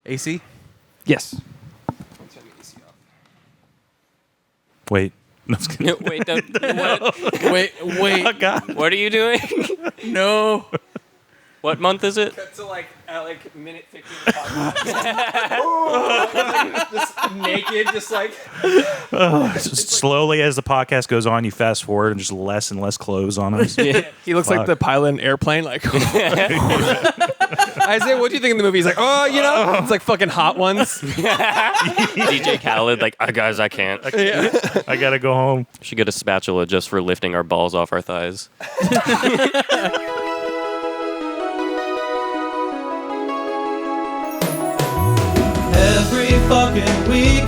AC? Yes. Wait. Wait, what? Wait. Oh, God. What are you doing? No. What month is it? So at minute 15 just naked, just like Slowly as the podcast goes on, you fast forward and just less and less clothes on us. he looks like the pilot in Airplane. Like, I say, what do you think of the movie? He's like, it's like fucking Hot Ones. DJ Khaled, like, guys, I can't. I gotta go home. Should get a spatula just for lifting our balls off our thighs. Every fucking week,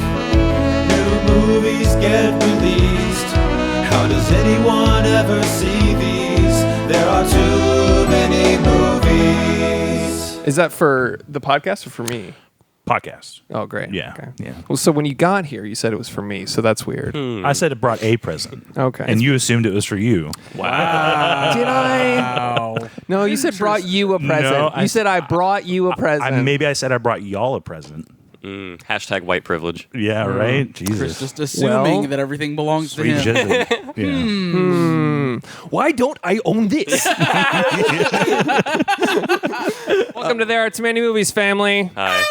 new movies get released. How does anyone ever see these? There are too many movies. Is that for the podcast or for me? Podcast. Oh, great. Yeah. Okay. Yeah. Well, so when you got here, you said it was for me, so that's weird. I said it brought a present. Okay. And you assumed it was for you. Wow. Did I? Wow. No, you said brought you a present. No, you said I brought you a present. Maybe I said I brought y'all a present. Hashtag white privilege. Yeah, right? Chris Jesus. just assuming Well, that everything belongs to Sweet him. jizzle. Yeah. Why don't I own this? Welcome to There Are Too Many Movies, family. Hi.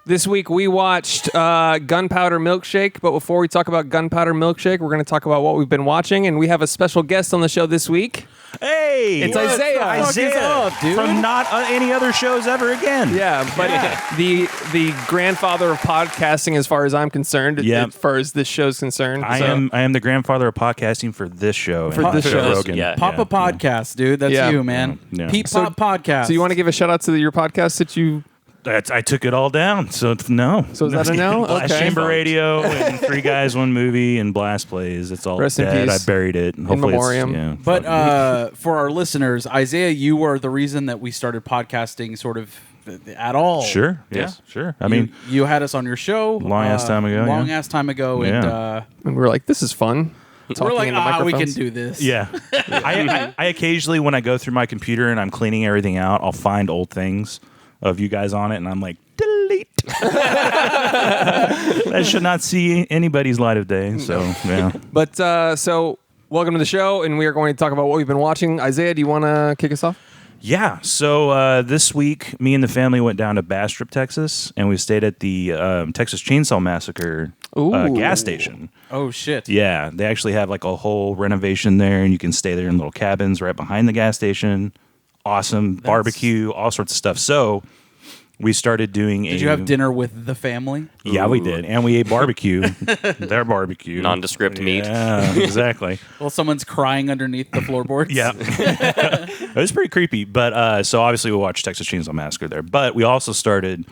This week we watched Gunpowder Milkshake, but before we talk about Gunpowder Milkshake, we're going to talk about what we've been watching, and we have a special guest on the show this week. Hey! It's Isaiah. Isaiah up, dude? from not any other shows ever again. Yeah, but the grandfather of podcasting, as far as I'm concerned, Yeah. as far as this show's concerned. I am the grandfather of podcasting for this show. For and this show. Rogan. Yeah. Papa Podcast, dude. That's Yeah. you, man. Yeah. Peep Pop Podcast. So you want to give a shout out to your podcast that you... I took it all down, so no. So is that a no? Blast Okay. Chamber Radio and Three Guys, One Movie and Blast Plays. It's all Rest in dead. peace. I buried it. Hopefully memoriam. Yeah, But for our listeners, Isaiah, you were the reason that we started podcasting sort of at all. sure. Yeah, Yeah. sure. I mean, you had us on your show. Long-ass time ago, yeah. Long ass time ago. And Yeah. And we're like, this is fun. we're Talking like, into we can microphones. do this. yeah. I occasionally, when I go through my computer and I'm cleaning everything out, I'll find old things of you guys on it, and I'm like, delete. That should not see anybody's light of day. So, yeah. But so welcome to the show, and we are going to talk about what we've been watching. Isaiah, do you want to kick us off? Yeah, so this week, me and the family went down to Bastrop, Texas, and we stayed at the Texas Chainsaw Massacre Ooh. gas station. Oh shit. Yeah, they actually have like a whole renovation there, and you can stay there in little cabins right behind the gas station. Awesome barbecue, all sorts of stuff. So we started doing Did you have dinner with the family? Yeah, we Ooh. did, and we ate barbecue. Their barbecue, Nondescript meat. Yeah, exactly. Well, someone's crying underneath the floorboards. Yeah, it was pretty creepy. But so obviously we watched Texas Chainsaw Massacre there. But we also started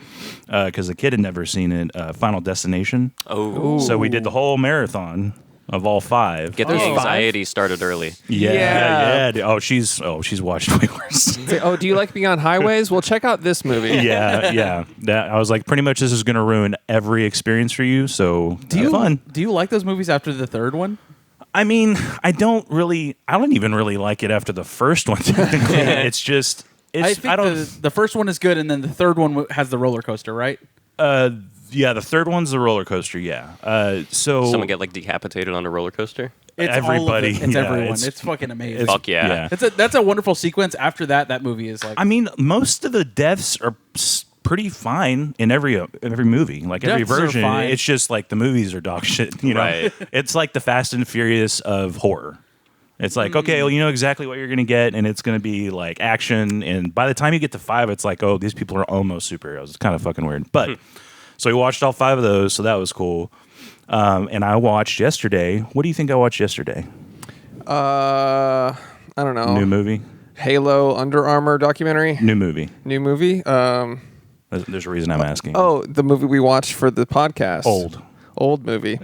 because the kid had never seen it. Final Destination. Oh. So we did the whole marathon of all 5. Get the Oh. anxiety started early. Yeah. dude. Oh, she's watched way worse. Say, oh, do you like being on highways? Well, check out this movie. yeah. That I was like, pretty much this is going to ruin every experience for you. So have fun. Do you like those movies after the third one? I mean, I don't even really like it after the first one. Technically, it's just, I think the first one is good, and then the third one has the roller coaster, right? Yeah, the third one's the roller coaster. Yeah. So Someone get like decapitated on a roller coaster. It's Everybody, all of it. It's yeah, everyone. it's- It's fucking amazing. Fuck yeah. That's a wonderful sequence. After that movie is like. I mean, most of the deaths are pretty fine in every movie, like every Deaths are version. fine. It's just like the movies are dog shit. You know, Right. It's like the Fast and Furious of horror. It's like, okay, well, you know exactly what you're going to get, and it's going to be like action. And by the time you get to 5, it's like, oh, these people are almost superheroes. It's kind of fucking weird. But so we watched all 5 of those, so that was cool. And I watched yesterday. What do you think I watched yesterday? I don't know. New movie? Halo Under Armour documentary. New movie. New movie. There's a reason I'm asking. Oh, the movie we watched for the podcast. Old movie.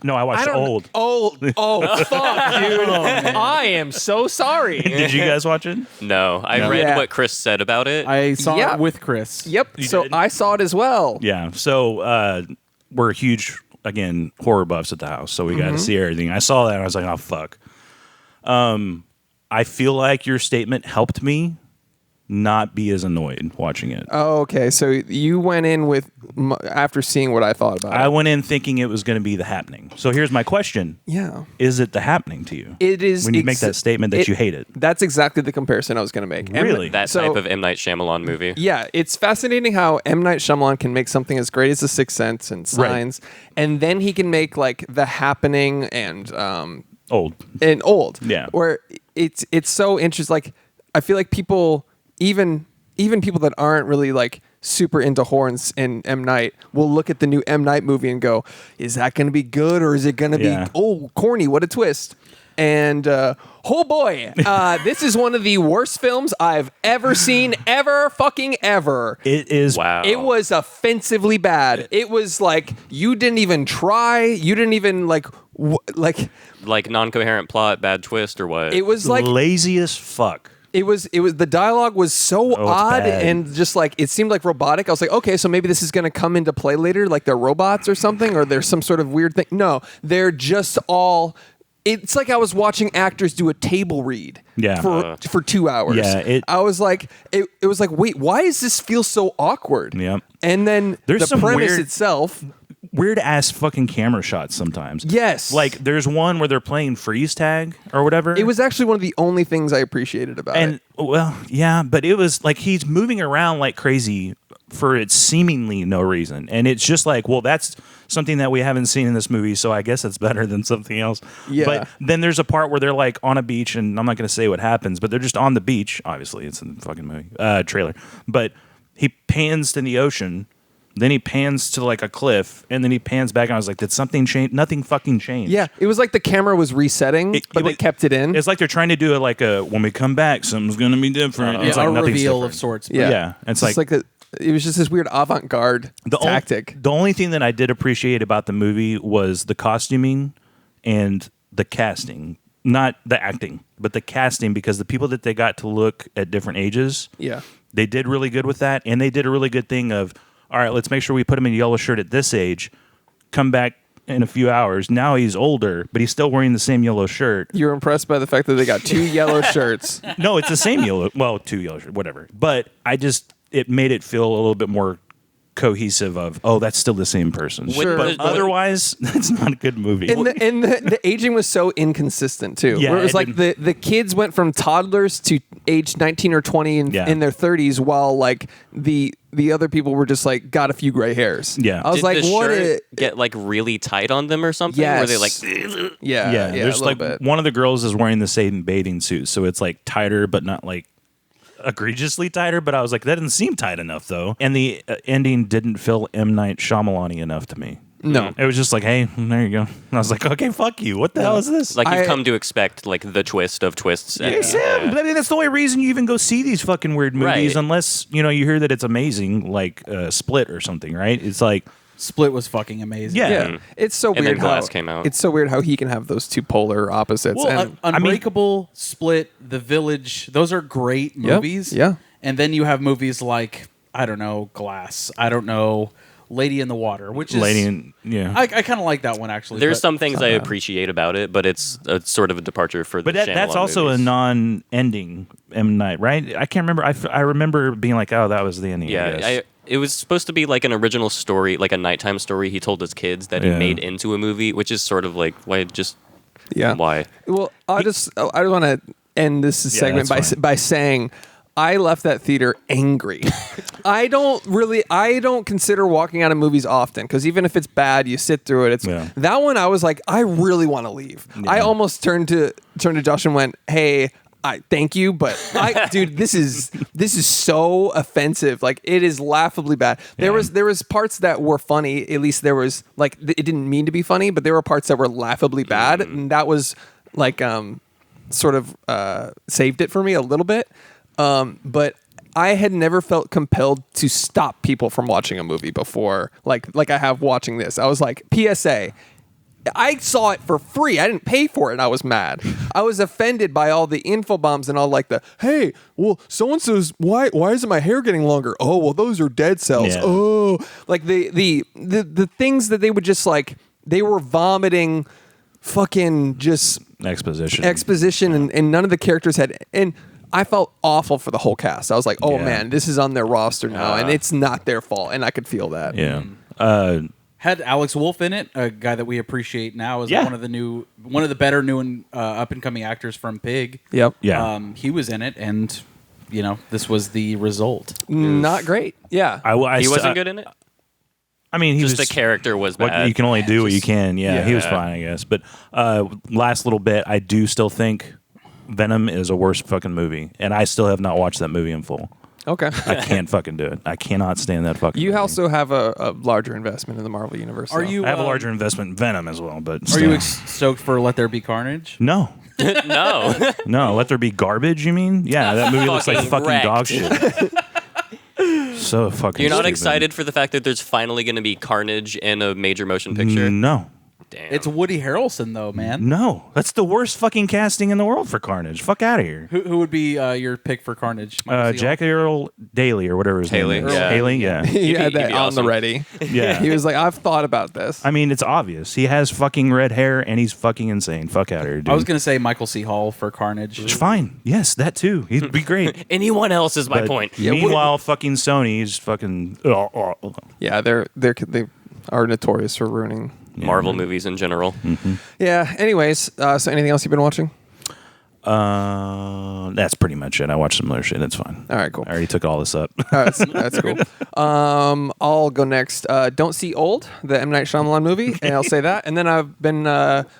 No, I watched Old. Old. Oh, fuck, dude. I am so sorry. Did you guys watch it? No, I No. read Yeah. what Chris said about it. I saw Yeah. it with Chris. Yep. So did? I saw it as well. Yeah. So we're huge, again, horror buffs at the house, so we got to see everything. I saw that and I was like, oh, fuck. I feel like your statement helped me not be as annoyed watching it. Oh, okay. So you went in with after seeing what I thought about I it. went in thinking it was going to be The Happening. So here's my question. Yeah. Is it The Happening to you? It is. When you make that statement that you hate it. That's exactly the comparison I was going to make. Really? That So- type of M. Night Shyamalan movie. Yeah, it's fascinating how M. Night Shyamalan can make something as great as The Sixth Sense and Signs, and then he can make like The Happening and Old. Old. Yeah. Where it's so interesting. Like I feel like people, even people that aren't really like super into horns and M. Night will look at the new M. Night movie and go, "Is that going to be good or is it going to Yeah. be corny? What a twist!" And oh boy, this is one of the worst films I've ever seen, ever. It is. Wow. It was offensively bad. It was like you didn't even try. You didn't even like. Like non-coherent plot, bad twist, or what? It was like lazy as fuck. it was. The dialogue was so it's odd bad. and just like it seemed like robotic. I was like, okay, so maybe this is going to come into play later, like they're robots or something, or there's some sort of weird thing. No, they're just all. It's like I was watching actors do a table read Yeah. for 2 hours. Yeah, I was like, it was like, wait, why does this feel so awkward? Yep. And then There's the some premise weird- itself. Weird ass fucking camera shots sometimes. Yes. Like there's one where they're playing freeze tag or whatever. It was actually one of the only things I appreciated about and it. well, yeah, but it was like he's moving around like crazy for its seemingly no reason. And it's just like, well, that's something that we haven't seen in this movie, so I guess it's better than something else. Yeah. But then there's a part where they're like on a beach, and I'm not going to say what happens, but they're just on the beach. Obviously, it's in the fucking movie trailer. But he pans to the ocean, then he pans to like a cliff, and then he pans back, and I was like, did something change? Nothing fucking changed. Yeah, it was like the camera was resetting, but they was- kept it in. It's like they're trying to do it like a when we come back, something's going to be different. Yeah, It's like a nothing's reveal different. of sorts. yeah, yeah, it's just like- it was just this weird avant-garde tactic. The only thing that I did appreciate about the movie was the costuming and the casting. Not the acting, but the casting, because the people that they got to look at different ages, Yeah. they did really good with that. And they did a really good thing of, all right, let's make sure we put him in a yellow shirt at this age, come back in a few hours. Now he's older, but he's still wearing the same yellow shirt. You're impressed by the fact that they got 2 yellow shirts. No, it's the same yellow. Well, 2 yellow shirts, whatever. But it made it feel a little bit more cohesive of, oh, that's still the same person. Sure. But otherwise, that's not a good movie. And the aging was so inconsistent too. Yeah, where it was it like the kids went from toddlers to age 19 or 20 in their 30s, while like the other people were just like got a few gray hairs. Yeah. I was Did like, the what? shirt get like really tight on them or something? Yes. Were they like? Yeah, yeah, a there's little like bit. one of the girls is wearing the same bathing suit, so it's like tighter, but not like egregiously tighter. But I was like, that didn't seem tight enough though. And the ending didn't feel M. Night Shyamalan-y enough to me. No. It was just like, hey, there you go. And I was like, okay, fuck you. What the hell is this? Like you've I- come to expect like the twist of twists. Hey, Sam, I mean, that's the only reason you even go see these fucking weird movies, Right. unless you hear that it's amazing, like Split or something, right? It's like, Split was fucking amazing. Yeah. Yeah, it's so And weird then Glass how came out. It's so weird how he can have those two polar opposites. Well, and Unbreakable, Split, The Village, those are great movies. yeah. And then you have movies like, I don't know, Glass. I don't know, Lady in the Water, which is... I kind of like that one, actually. There's but- some things I appreciate about it, but it's a sort of a departure for the But that's Shyamalan also movies. a non-ending M. Night, right? I can't remember. I remember being like, oh, that was the ending. I Yeah, guess. it was supposed to be like an original story, like a nighttime story he told his kids that he Yeah. made into a movie, which is sort of like why. Well, I just want to end this segment that's fine. by saying I left that theater angry. I don't consider walking out of movies often, because even if it's bad, you sit through it. That one I was like, I really want to leave. Yeah. I almost turned to Josh and went, hey, thank you, but dude, this is so offensive. Like, it is laughably bad. There was parts that were funny. At least there was like, it didn't mean to be funny, but there were parts that were laughably bad, and that was like sort of saved it for me a little bit. But I had never felt compelled to stop people from watching a movie before, like I have watching this. I was like, PSA. I saw it for free. I didn't pay for it, and I was mad. I was offended by all the info bombs and all like the, hey, well, so-and-so's, why isn't my hair getting longer? Oh, well, those are dead cells. Yeah. Oh, like the things that they would just like, they were vomiting fucking just exposition. and none of the characters had, and I felt awful for the whole cast. I was like, oh man, this is on their roster now, and it's not their fault, and I could feel that. Yeah. Had Alex Wolff in it, a guy that we appreciate now is one of the better new and up and coming actors from Pig. Yep. Yeah. He was in it, and this was the result. Not great. Yeah. He wasn't good in it. I mean, the character was bad. You can only do what you can. Yeah, he was fine, I guess. But last little bit, I do still think Venom is a worse fucking movie, and I still have not watched that movie in full. Okay. I can't fucking do it. I cannot stand that fucking You movie. also have a larger investment in the Marvel Universe. Are so. you? I have a larger investment in Venom as well, but Are still. you stoked for Let There Be Carnage? No. No. No, Let There Be Garbage, you mean? Yeah, that movie looks like fucking wrecked. dog shit. So fucking You're not stupid. excited for the fact that there's finally going to be Carnage in a major motion picture? No. Damn. It's Woody Harrelson, though, man. No. That's the worst fucking casting in the world for Carnage. Fuck out of here. Who would be your pick for Carnage? Michael C. Jack Earl Daly or whatever his Haley, name is. yeah. Haley, yeah. He had he'd that be on awesome. the ready. Yeah. He was like, I've thought about this. I mean, it's obvious. He has fucking red hair and he's fucking insane. Fuck out of here, dude. I was gonna say Michael C. Hall for Carnage. It's fine. Yes, that too. He'd be great. Anyone else is my But point. Meanwhile, fucking Sony's fucking. Yeah, they are notorious for ruining. Marvel movies in general. Yeah. Anyways, so anything else you've been watching? That's pretty much it. I watched some other shit. It's fine. All right, cool. I already took all this up. That's cool. I'll go next. Don't See Old, the M. Night Shyamalan movie, and I'll say that. And then I've been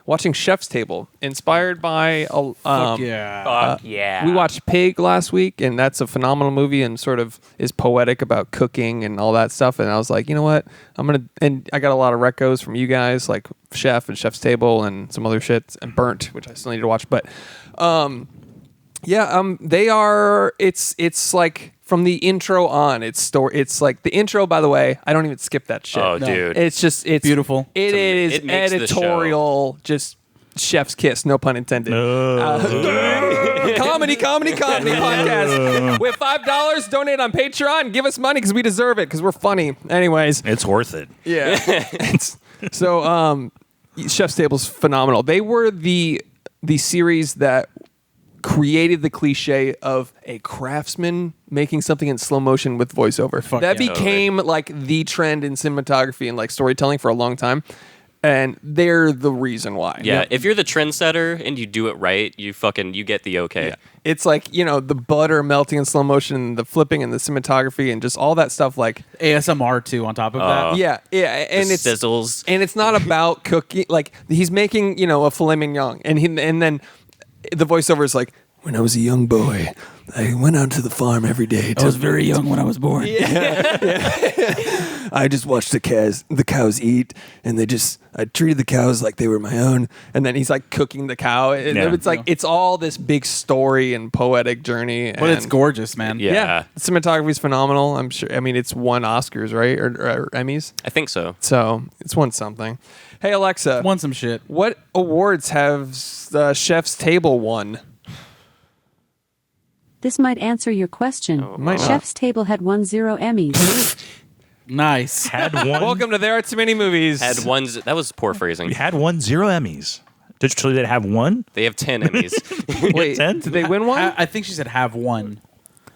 watching Chef's Table, inspired by. Fuck yeah. Fuck yeah. We watched Pig last week, and that's a phenomenal movie, and sort of is poetic about cooking and all that stuff. And I was like, you know what? And I got a lot of recos from you guys, like Chef and Chef's Table, and some other shit, and Burnt, which I still need to watch. But they are. It's like from the intro on. It's like the intro. By the way, I don't even skip that shit. Oh, dude. It's Beautiful. It is It makes the editorial, just chef's kiss, no pun intended. Comedy podcast. With $5, donate on Patreon. Give us money because we deserve it because we're funny. Anyways, It's worth it. yeah. So, Chef's Table's phenomenal. They were the series that created the cliche of a craftsman making something in slow motion with voiceover. That yeah. became like the trend in cinematography and like storytelling for a long time. And they're the reason why. Yeah, if you're the trendsetter and you do it right, you get the okay. Yeah. It's like, the butter melting in slow motion, the flipping and the cinematography and just all that stuff like ASMR too on top of that. yeah, and it's sizzles. And it's not about cooking. Like he's making, a filet mignon and then the voiceover is like, when I was a young boy, I went out to the farm every day. I was very young when I was born. I just watched the cows eat, and I treated the cows like they were my own. And then he's like cooking the cow. It's like it's all this big story and poetic journey. But it's gorgeous, man. Yeah. The cinematography is phenomenal. I'm sure. I mean, it's won Oscars, right, or Emmys. I think so. So it's won something. Hey Alexa, Won some shit. what awards have Chef's Table won? This might answer your question. Might not. Chef's Table had won 0 Emmys. Nice. Had one. Welcome to There Are Too Many Movies. Had one. That was poor phrasing. We had 0 Emmys. Did they have one? They have 10 Emmys. Wait, 10? did they win one? I think she said have one.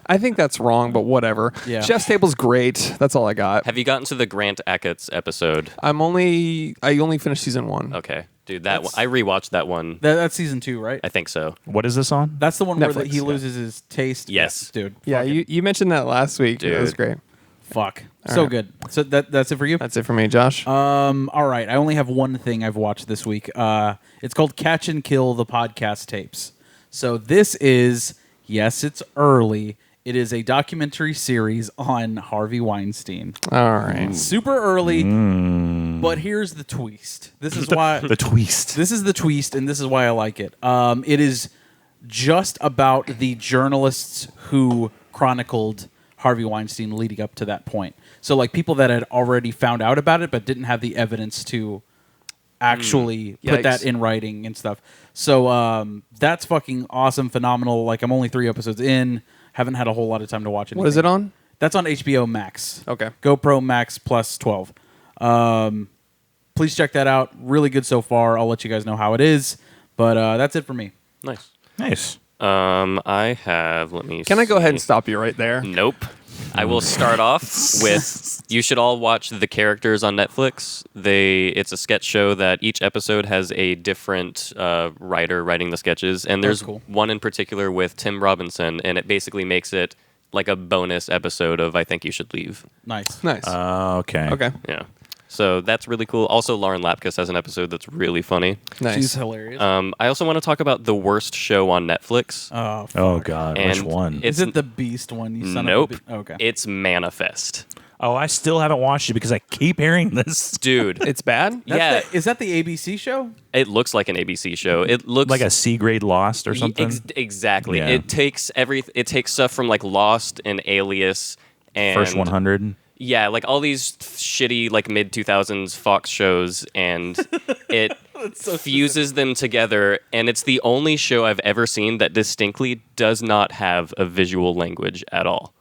I think that's wrong, but whatever. Yeah. Chef's Table's great. That's all I got. Have you gotten to the Grant Achatz episode? I only finished season 1. Okay, dude, I rewatched that one. That's season 2, right? I think so. What is this on? That's the one where Netflix, he yeah. loses his taste. Yes. dude. Yeah, Fuck it. you mentioned that last week. Dude. That was great. Fuck. So right. good. So that's it for you. That's it for me, Josh. All right. I only have one thing I've watched this week. It's called Catch and Kill the Podcast Tapes. So this is, yes, it's early. It is a documentary series on Harvey Weinstein. All right. Super early, but here's the twist. This is why The twist. This is the twist, and this is why I like it. It is just about the journalists who chronicled Harvey Weinstein leading up to that point. So, like, people that had already found out about it but didn't have the evidence to actually put Yikes. that in writing and stuff. So, that's fucking awesome, phenomenal. Like, I'm only 3 episodes in. Haven't had a whole lot of time to watch it. What is it on? That's on HBO Max. Okay. GoPro Max plus 12. Please check that out. Really good so far. I'll let you guys know how it is. But that's it for me. Nice. Nice. I have. Let me. Can I go ahead and see. stop you right there? Nope. I will start off with you should all watch The Characters on Netflix. It's a sketch show that each episode has a different writer writing the sketches, and there's cool. one in particular with Tim Robinson, and it basically makes it like a bonus episode of I Think You Should Leave. Nice. Nice. Okay. Okay. Yeah. So that's really cool. Also, Lauren Lapkus has an episode that's really funny. Nice. She's hilarious. I also want to talk about the worst show on Netflix. Oh, fuck. Oh God, which And one? it's- Is it the Beast one? You son Nope. of a okay. It's Manifest. Oh, I still haven't watched it because I keep hearing this. Dude. It's bad? Is that the ABC show? It looks like an ABC show. It looks Like a C grade Lost or something. Exactly. Yeah. It takes stuff from like Lost and Alias and First 100. Yeah, like all these shitty like mid 2000s Fox shows, and it fuses them together. And it's the only show I've ever seen that distinctly does not have a visual language at all.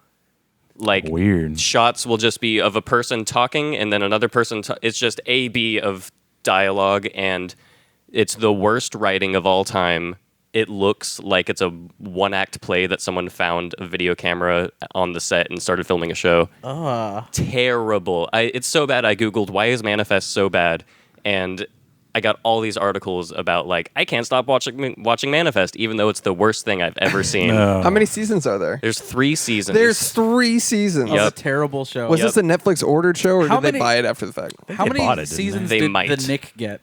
Like Weird. shots will just be of a person talking, and then another person. It's just A B of dialogue, and it's the worst writing of all time. It looks like it's a one-act play that someone found a video camera on the set and started filming a show. Terrible. It's so bad. I Googled, why is Manifest so bad? And I got all these articles about, like, I can't stop watching Manifest, even though it's the worst thing I've ever seen. How many seasons are there? There's 3 seasons. There's 3 seasons. It's Yep. a terrible show. Was this a Netflix ordered show, or How did they many- buy it after the fact? How They many bought it, didn't seasons they? They did might. the Nick get?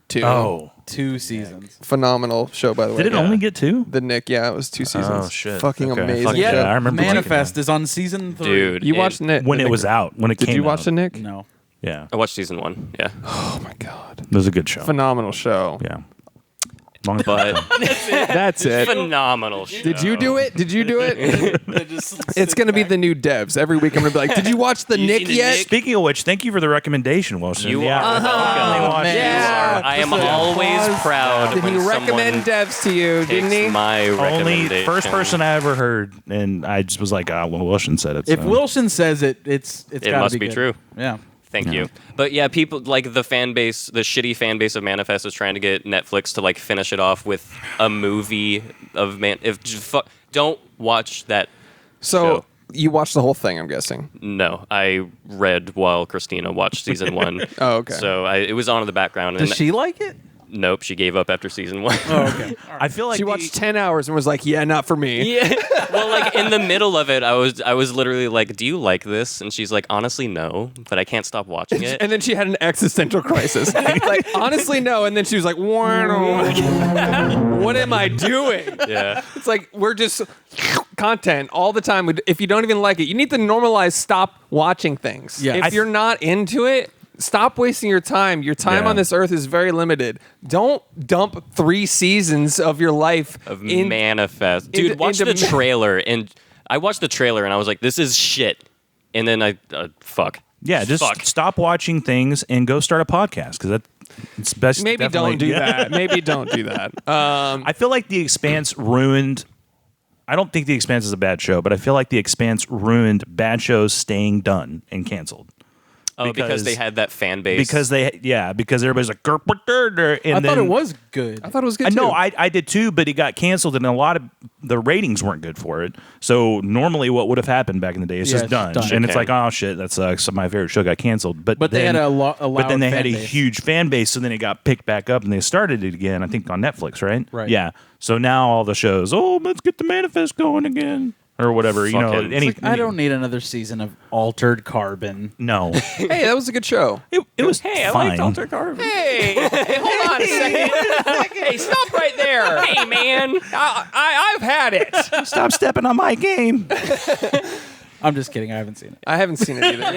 2. Oh. 2 seasons. Phenomenal show, by the way. Did it only get 2? The Nick? Yeah, it was 2 seasons. Oh, shit. Fucking Okay. amazing. Fuck show. yeah, I remember Manifest is on season 3. Dude. You watched Nick when the it Nick- was out. When it Did came you watch out. the Nick? No. Yeah. I watched season 1, yeah. Oh my god, It was a good show. phenomenal show. Yeah. Long as But That's it. phenomenal show. Did you do it? Did you do it? It's gonna be the new devs. Every week I'm gonna be like, did you watch the You Nick seen the yet? Nick? Speaking of which, thank you for the recommendation, Wilson. You yeah, are I definitely watched man. it. Yeah. I am always proud Did when he recommend someone devs to you? Didn't takes he? my Only recommendation. first person I ever heard, and I just was like, well, Wilson said it. If so. Wilson says it, it's gotta must be good. true. Yeah. Thank you. But yeah, people like the fan base, the shitty fan base of Manifest is trying to get Netflix to like finish it off with a movie of don't watch that. So show. you watched the whole thing, I'm guessing. No, I read while Christina watched season 1. Oh, okay. So it was on in the background. Does and she like it? Nope, she gave up after season 1. Oh, okay. I feel like She watched 10 hours and was like, yeah, not for me. Yeah. Well, like in the middle of it, I was literally like, "Do you like this?" And she's like, "Honestly, no, but I can't stop watching it." And then she had an existential crisis. Like, honestly, no. And then she was like, what am I doing? Yeah. It's like, we're just content all the time. If you don't even like it, you need to normalize stop watching things. Yeah. If you're not into it, stop wasting your time. Your time Yeah. on this earth is very limited. Don't dump 3 seasons of your life Of in Manifest. Dude, watch the into trailer. And I watched the trailer and I was like, this is shit. And then fuck. yeah, just Fuck. stop watching things and go start a podcast because it's best. Maybe definitely- don't do yeah. that. Maybe don't do that. I feel like The Expanse ruined. I don't think The Expanse is a bad show, but I feel like The Expanse ruined bad shows staying done and canceled. Oh, because they had that fan base. Because everybody's like, "Gerp-a-der-der," and I then, thought it was good. I thought it was good I too. know I did too, but it got canceled, and a lot of the ratings weren't good for it. So normally, what would have happened back in the day is Yeah, just it's done, done. and it's Okay. like, oh shit, that sucks. So my favorite show got canceled, but But they then, had a loud but then they had fan a base. huge fan base, so then it got picked back up, and they started it again. I think on Netflix, right? Right. Yeah. So now all the shows, let's get the Manifest going again, or whatever. You know, Fucking- any, I don't need another season of Altered Carbon. No, Hey, that was a good show. it was Hey, I fine. liked Altered Carbon. Hey, hold on a second. Hey, stop right there. Hey, man. I've had it. Stop stepping on my game. I'm just kidding. I haven't seen it. I haven't seen it either.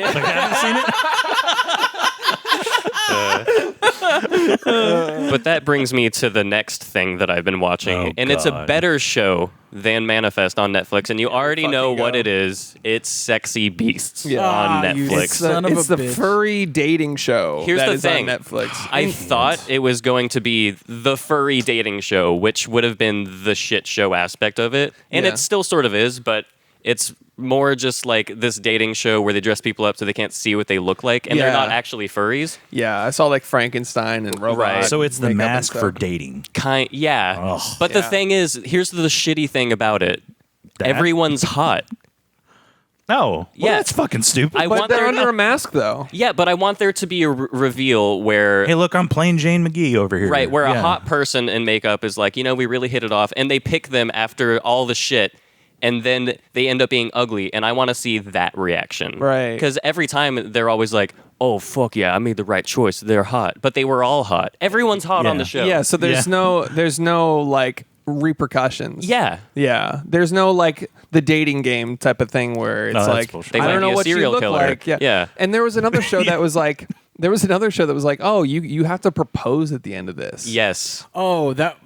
But that brings me to the next thing that I've been watching. Oh, and it's a God. better show than Manifest on Netflix. And you already know fucking what go. it is. It's Sexy Beasts Yeah. on you Netflix. son of It's a the bitch. furry dating show. Here's that the is thing. on Netflix. I thought it was going to be the furry dating show, which would have been the shit show aspect of it. And Yeah. it still sort of is, but it's more just like this dating show where they dress people up so they can't see what they look like, and they're Yeah. not actually furries. Yeah, I saw like Frankenstein and Robot. Right. So it's the makeup and mask for stuff. dating. Yeah. Ugh. But the Yeah. thing is, here's the shitty thing about it. That? Everyone's hot. No. Well, Yeah. that's fucking stupid. I But want they're there under a mask though. Yeah, but I want there to be a reveal where hey, look, I'm playing Jane McGee over here. right, where Yeah. a hot person in makeup is like, we really hit it off, and they pick them after all the shit, and then they end up being ugly, and I want to see that reaction. Right. Because every time they're always like, oh, fuck yeah, I made the right choice. They're hot. But they were all hot. Everyone's hot on Yeah. the show. Yeah, so there's no like repercussions. Yeah. Yeah. There's no like the dating game type of thing where it's that's like bullshit. They I might don't be know a what you serial look killer. like. Yeah. Yeah. And there was another show that was like oh, you have to propose at the end of this. Yes. Oh, that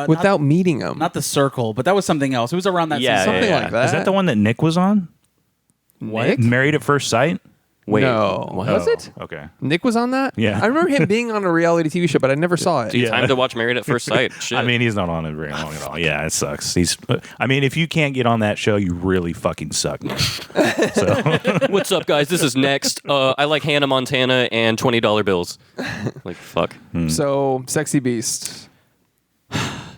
Without meeting them. not the circle, but that was something else. It was around that Yeah, season. something yeah. like that. Is that the one that Nick was on? Nick? Married at First Sight? Wait. No. What? Was it? Okay. Nick was on that? Yeah. I remember him being on a reality TV show, but I never saw it. Yeah. Time to watch Married at First Sight. Shit. I mean, he's not on it very long at all. Yeah, it sucks. I mean, if you can't get on that show, you really fucking suck. So what's up, guys? This is Next. I like Hannah Montana and $20 bills. Like, fuck. So, Sexy Beast.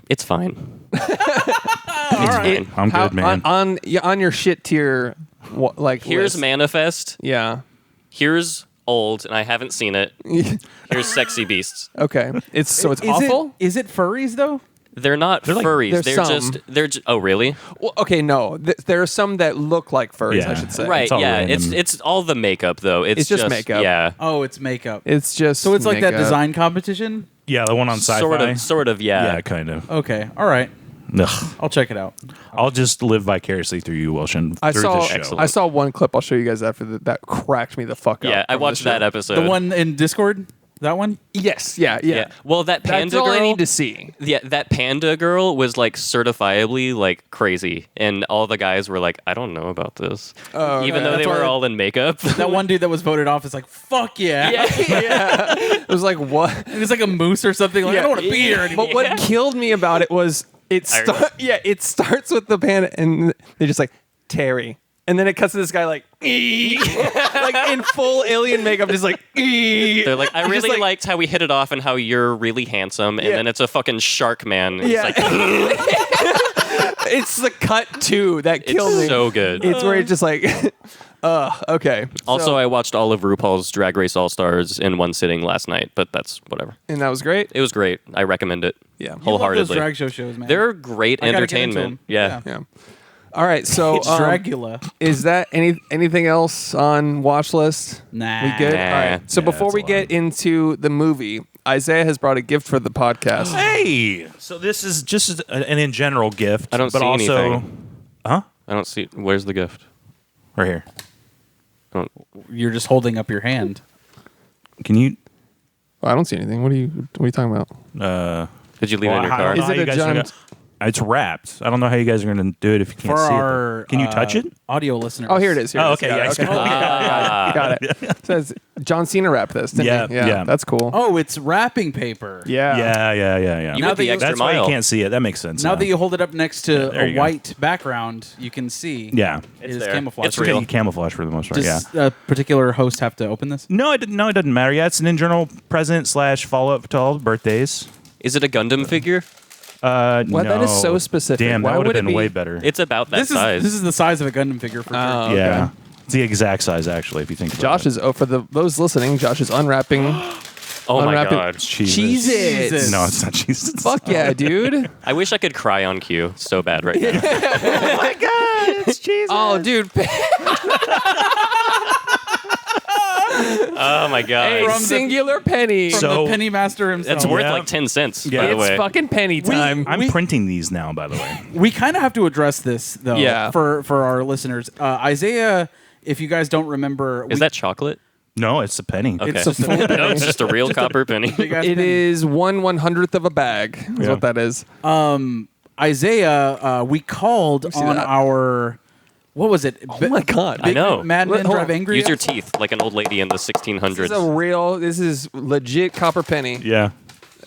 It's fine. All right. I'm good, man. On your shit tier, like Here's list. Manifest. Yeah. Here's Old, and I haven't seen it. Here's Sexy Beasts. Okay. It's Is awful. Is it furries though? They're not like- furries. there's They're some. oh, really? Well, okay, no. There are some that look like furries, Yeah. I should say. Right, It's all yeah. random. It's all the makeup, though. It's just makeup. Yeah. Oh, it's makeup. It's just So it's like that makeup. design competition. yeah, the one on Sci-Fi. Sort of, yeah. Yeah, kind of. Okay, all right. Ugh. I'll check it out. I'll just live vicariously through you, Wilson. I through saw this show. Excellent. I saw one clip. I'll show you guys after that cracked me the fuck up. Yeah, I from the watched that show. episode. The one in Discord. That one. Yes, yeah. Yeah. Well, that That's panda all girl. I need to see. Yeah, that panda girl was like certifiably like crazy, and all the guys were like, "I don't know about this," Oh, even though That's they were why- all in makeup. That one dude that was voted off is like, fuck yeah. Yeah. It was like what? And it's like a moose or something. Like, I don't want to be here anymore. But what killed me about it was it starts with the panda and they're just like Terry. And then it cuts to this guy like like in full alien makeup, just like They're like, "I Just really like- liked how we hit it off and how you're really handsome," and Yeah. then it's a fucking shark man. It's Yeah. like, it's the cut too that killed me. it's so good. It's where it's just like okay. Also, So- I watched all of RuPaul's Drag Race All Stars in one sitting last night, but that's whatever. and that was great. It was great. I recommend it. Yeah. You love those wholeheartedly. drag shows, man. They're great I gotta get into entertainment. 'em. Yeah. Yeah. All right, so it's Dragula. is that anything else on watch list? Nah. We good? Nah. All right. So Yeah, before that's we a lot. get into the movie, Isaiah has brought a gift for the podcast. Hey, so this is just an in general gift. I don't but see also, anything. Huh? I don't see. Where's the gift? Right here. You're just holding up your hand. Can you? I don't see anything. What are you talking about? Did you leave it in your I car? don't know Is how it you a guys are giant- gonna- It's wrapped. I don't know how you guys are going to do it if you can't For see our it. Can you touch it? audio listeners. Oh, here it is. Here Oh, it is. okay, Got yeah, it. I see. Got it. It says John Cena wrapped this. Didn't he? Yeah. That's cool. Oh, it's wrapping paper. Yeah. Yeah. You Now went that the you- extra That's why you mile. can't see it. That makes sense. Now that you hold it up next to there a you go. white background, you can see. Yeah. It is there. camouflage. It's real. Camouflage for the most part. Does a particular host have to open this? No, it doesn't matter. Yeah, it's an internal present / follow up to all the birthdays. Is it a Gundam figure? Well, that is no. so specific. Damn, Why that would have would it been be- way better. It's about that This size. is the size of a Gundam figure for Oh, sure. yeah. okay. It's the exact size, actually, if you think about Josh it. is for those listening. Josh is unwrapping. oh my unwrapping- god! Cheez-Its. Cheez-Its. No, it's not Jesus. Fuck yeah, dude. I wish I could cry on cue so bad right now. Oh my God, it's Jesus. Oh, dude. Oh my god! A From the- singular penny. From So- the penny master himself. It's worth Yeah. like 10 cents, Yeah. by the It's way. fucking penny time. I'm printing these now, by the way. We kind of have to address this though. Yeah. For our listeners, Isaiah. If you guys don't remember, Is that chocolate? No, it's a penny. Okay. It's a full no, it's just a real copper penny. big ass It penny. is 1/100th of a bag. Is Yeah. what that is. Isaiah. We called see on that. our. What was it? Oh my God. I know. Mad Men Hold Drive on. Angry. Use your teeth like an old lady in the 1600s. This is legit copper penny. Yeah.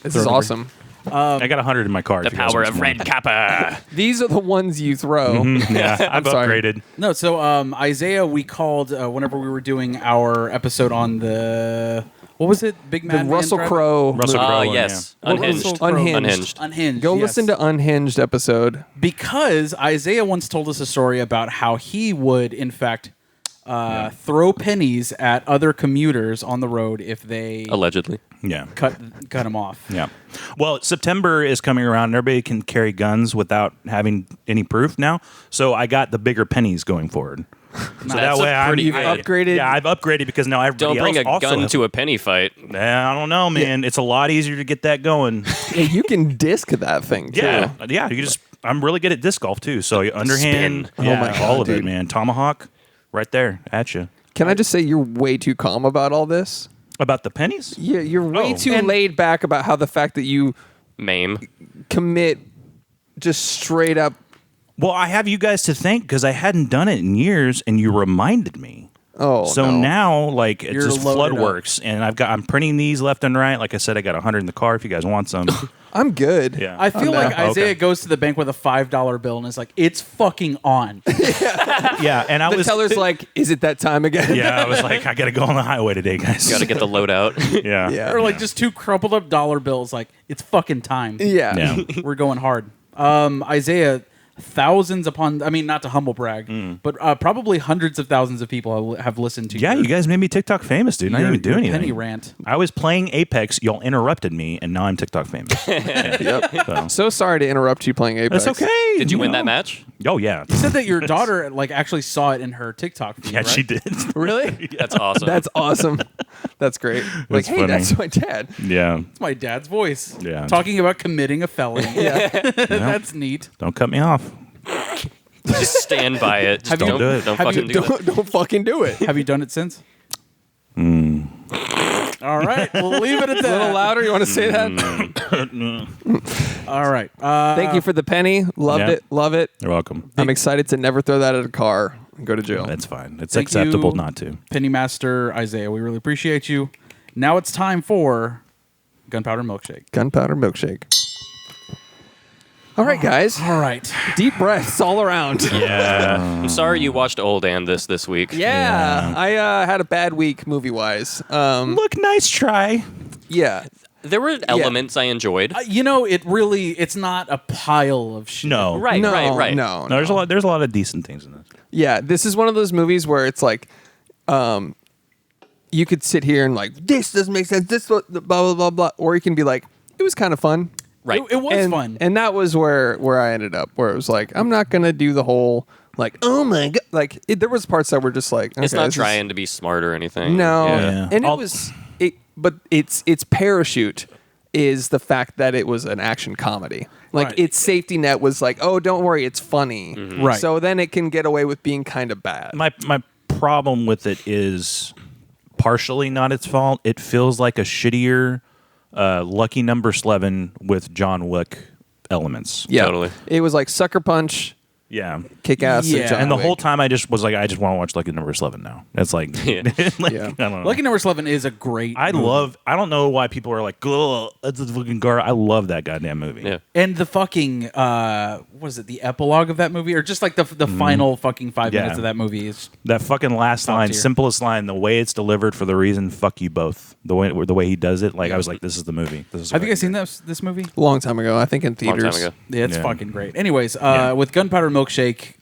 This is awesome. I got 100 in my car. The if you guys power want of some Red more. Kappa. These are the ones you throw. Yeah, I've sorry. upgraded. No, so Isaiah, we called whenever we were doing our episode on the what was it? Big The Mad Man Russell Drive? Crowe. Russell Crowe. one, Yes. What was Unhinged. Russell Crowe? Unhinged. Unhinged. Go yes. listen to Unhinged episode. Because Isaiah once told us a story about how he would, in fact, throw pennies at other commuters on the road if they Allegedly. Yeah. cut him off. Yeah. Well, September is coming around and everybody can carry guns without having any proof now. So I got the bigger pennies going forward. So That's a pretty You've good. upgraded. Yeah, I've upgraded because now everybody Don't bring else a also gun has- to a penny fight. I don't know, man. It's a lot easier to get that going. Hey, you can disc that thing too. Yeah. You just. I'm really good at disc golf too. So underhand, spin. yeah, Oh my God, all of dude. it, man. Tomahawk, right there at you. Can I just say you're way too calm about all this? About the pennies? Yeah, you're way Oh. too And- laid back about how the fact that you Maim. commit just straight up. Well, I have you guys to thank because I hadn't done it in years, and you reminded me. Oh, So no. now, like, it's You're just loaded up. Floodworks, and I'm printing these left and right. Like I said, I got 100 in the car if you guys want some. I'm good. Yeah. I feel Oh, no. like Isaiah Okay. goes to the bank with a $5 bill and is like, "It's fucking on." Yeah, and I The was teller's like, "Is it that time again?" yeah, I was like, I got to go on the highway today, guys. Got to get the load out. yeah, Yeah. Or like just two crumpled up dollar bills. Like, it's fucking time. Yeah. yeah. We're going hard. Isaiah, thousands upon, I mean, not to humble brag, but probably hundreds of thousands of people have listened to Yeah, your, you guys made me TikTok famous, dude. I didn't even do your anything. penny rant. I was playing Apex. Y'all interrupted me, and now I'm TikTok famous. Yep. So sorry to interrupt you playing Apex. That's okay. Did you win know. that match? Oh yeah. You said that your daughter like actually saw it in her TikTok feed, Yeah, right? she did. Really? That's awesome. That's awesome. That's great. Like, That's hey, funny. that's my dad. Yeah. It's my dad's voice. Yeah. Talking about committing a felony. Yeah. That's neat. Don't cut me off. Just stand by it. Just Have you- don't do it. Don't have fucking you- do it. Don't fucking do it. Have you done it since? All right, we'll leave it at A little that. louder. You want to say that? All right. Thank you for the penny. Loved Yeah. it. Love it. You're welcome. I'm excited to never throw that at a car and go to jail. That's fine. It's Thank acceptable you. not to. Penny Master Isaiah. We really appreciate you. Now it's time for Gunpowder Milkshake. Gunpowder Milkshake. All right, guys. All right. Deep breaths all around. Yeah. I'm sorry you watched Old and this week. Yeah, I had a bad week movie-wise. Look, nice try. Yeah, There were elements I enjoyed. You know, it's not a pile of shit. No. Right, no, right. no, No, there's a lot. There's a lot of decent things in this. Yeah, this is one of those movies where it's like, you could sit here and like, this doesn't make sense. This blah blah blah blah, or you can be like, it was kind of fun. Right. It was and, fun. and that was where I ended up. Where it was like, I'm not gonna do the whole like, oh my god, like there was parts that were just like, It's okay, not this is- trying to be smart or anything. No, Yeah. and I'll- it was it, but its parachute is the fact that it was an action comedy. Like Right. its safety net was like, oh, don't worry, it's funny. Right. So then it can get away with being kind of bad. My problem with it is partially not its fault. It feels like a shittier Lucky Number 11 with John Wick elements. Yeah, Totally. It was like Sucker Punch, Yeah. Kick Ass, Yeah. John And the Wick. whole time I just was like, I just want to watch Lucky Number 11 now. It's like, Yeah. like, Yeah. I don't know. Lucky Number 11 is a great I movie. don't know why people are like, ugh, that's a fucking gar. I love that goddamn movie. Yeah. And the fucking what is it, the epilogue of that movie? Or just like the final fucking 5 Yeah. minutes of that movie is That fucking last Top line, tier. simplest line, the way it's delivered for the reason, fuck you both. The way he does it, like I was like, this is the movie. This is Have you guys fucking seen this movie? long time ago, I think in Long theaters. time ago. Yeah, it's Yeah. fucking great. Anyways, Yeah. with Gunpowder Milkshake,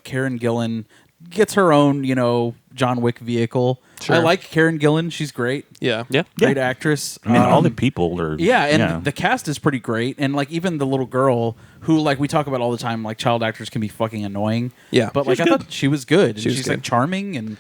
Karen Gillan gets her own, John Wick vehicle. Sure. I like Karen Gillan. She's great. Yeah, Yeah. Great actress. I mean, all the people are. Yeah, and the cast is pretty great. And like even the little girl who like we talk about all the time, like child actors can be fucking annoying. Yeah. But like I thought she was good. And was she's good. like charming and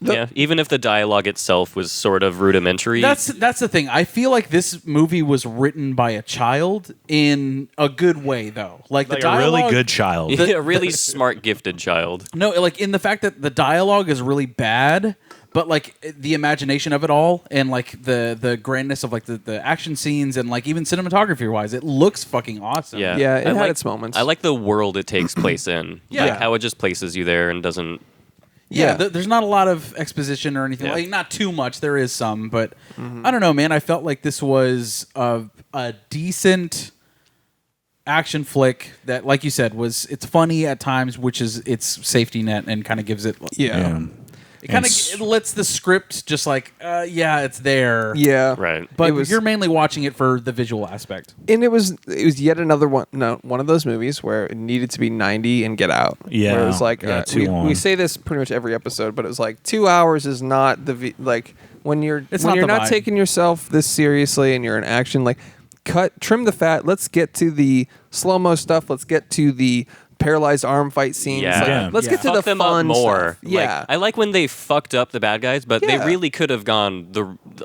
Yeah. Even if the dialogue itself was sort of rudimentary. that's the thing. I feel like this movie was written by a child in a good way though. Like the like a really dialogue, good child. a really smart, gifted child. No, like in the fact that the dialogue is really bad, but like the imagination of it all and like the grandness of like the action scenes and like even cinematography wise, it looks fucking awesome. Yeah. Yeah, it I had like- its moments. I like the world it takes place in. Yeah. Like how it just places you there and doesn't. Yeah, Yeah. there's not a lot of exposition or anything. Yeah. Like not too much. There is some, but I don't know, man. I felt like this was a decent action flick that, like you said, it's funny at times, which is its safety net and kind of gives it. Yeah. It kind of it lets the script just like, yeah, it's there. Yeah. Right. But was- you're mainly watching it for the visual aspect. And it was yet another one of those movies where it needed to be 90 and get out. Yeah. Where it was like Yeah, too long. we say this pretty much every episode, but it was like 2 hours is not like when you're It's when not you're the not vibe. taking yourself this seriously and you're in action, like trim the fat. Let's get to the slow-mo stuff. Let's get to the paralyzed arm fight scenes. Yeah. Like, Yeah. let's get to Fuck the them fun up more. stuff. Yeah. Like, I like when they fucked up the bad guys, but they Yeah. really could have gone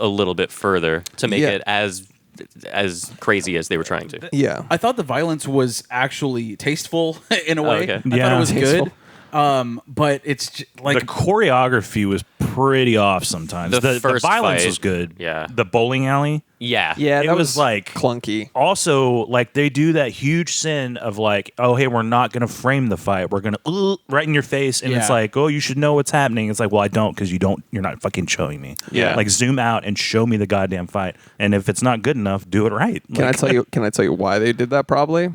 a little bit further to make Yeah. it as crazy as they were trying to. yeah. I thought the violence was actually tasteful in a way. okay. I thought Yeah. it was Tasteful. good. But it's like The choreography was pretty off sometimes. The The first violence fight, was good. yeah. The bowling alley. Yeah. Yeah, It that was like clunky. Also, like they do that huge sin of like, oh hey, we're not gonna frame the fight. We're gonna right in your face, and it's Yeah. like, oh, you should know what's happening. It's like, well, I don't because you're not fucking showing me. Yeah. Like zoom out and show me the goddamn fight. And if it's not good enough, do it right. Can I tell you? Can I tell you why they did that? Probably,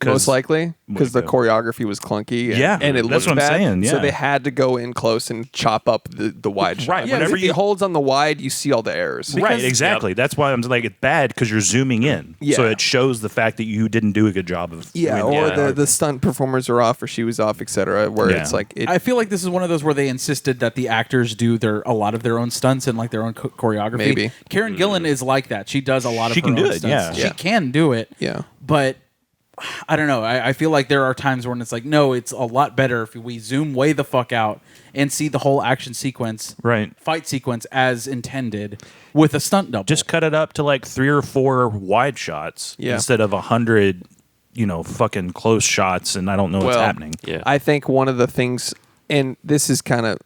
most likely, because the go? choreography was clunky. And, Yeah, and it that's looked what I'm bad. saying, So yeah. they had to go in close and chop up the wide shot. Right, Yeah, whenever if he you- holds on the wide, you see all the errors. Right, exactly. That's why I'm like it's bad because you're zooming in, Yeah. so it shows the fact that you didn't do a good job of. Yeah, doing or the the stunt performers are off, or she was off, etc. Where Yeah. it's like it, I feel like this is one of those where they insisted that the actors do a lot of their own stunts and like their own choreography. Maybe. Karen Gillan is like that. She does a lot of She her can do own it, stunts. yeah. She can do it. Yeah. But I don't know. I feel like there are times when it's like, no, it's a lot better if we zoom way the fuck out and see the whole action sequence, Right. fight sequence as intended with a stunt double. Just cut it up to like 3 or 4 wide shots Yeah. instead of 100, fucking close shots, and I don't know what's happening. Yeah. I think one of the things, and this is kind of,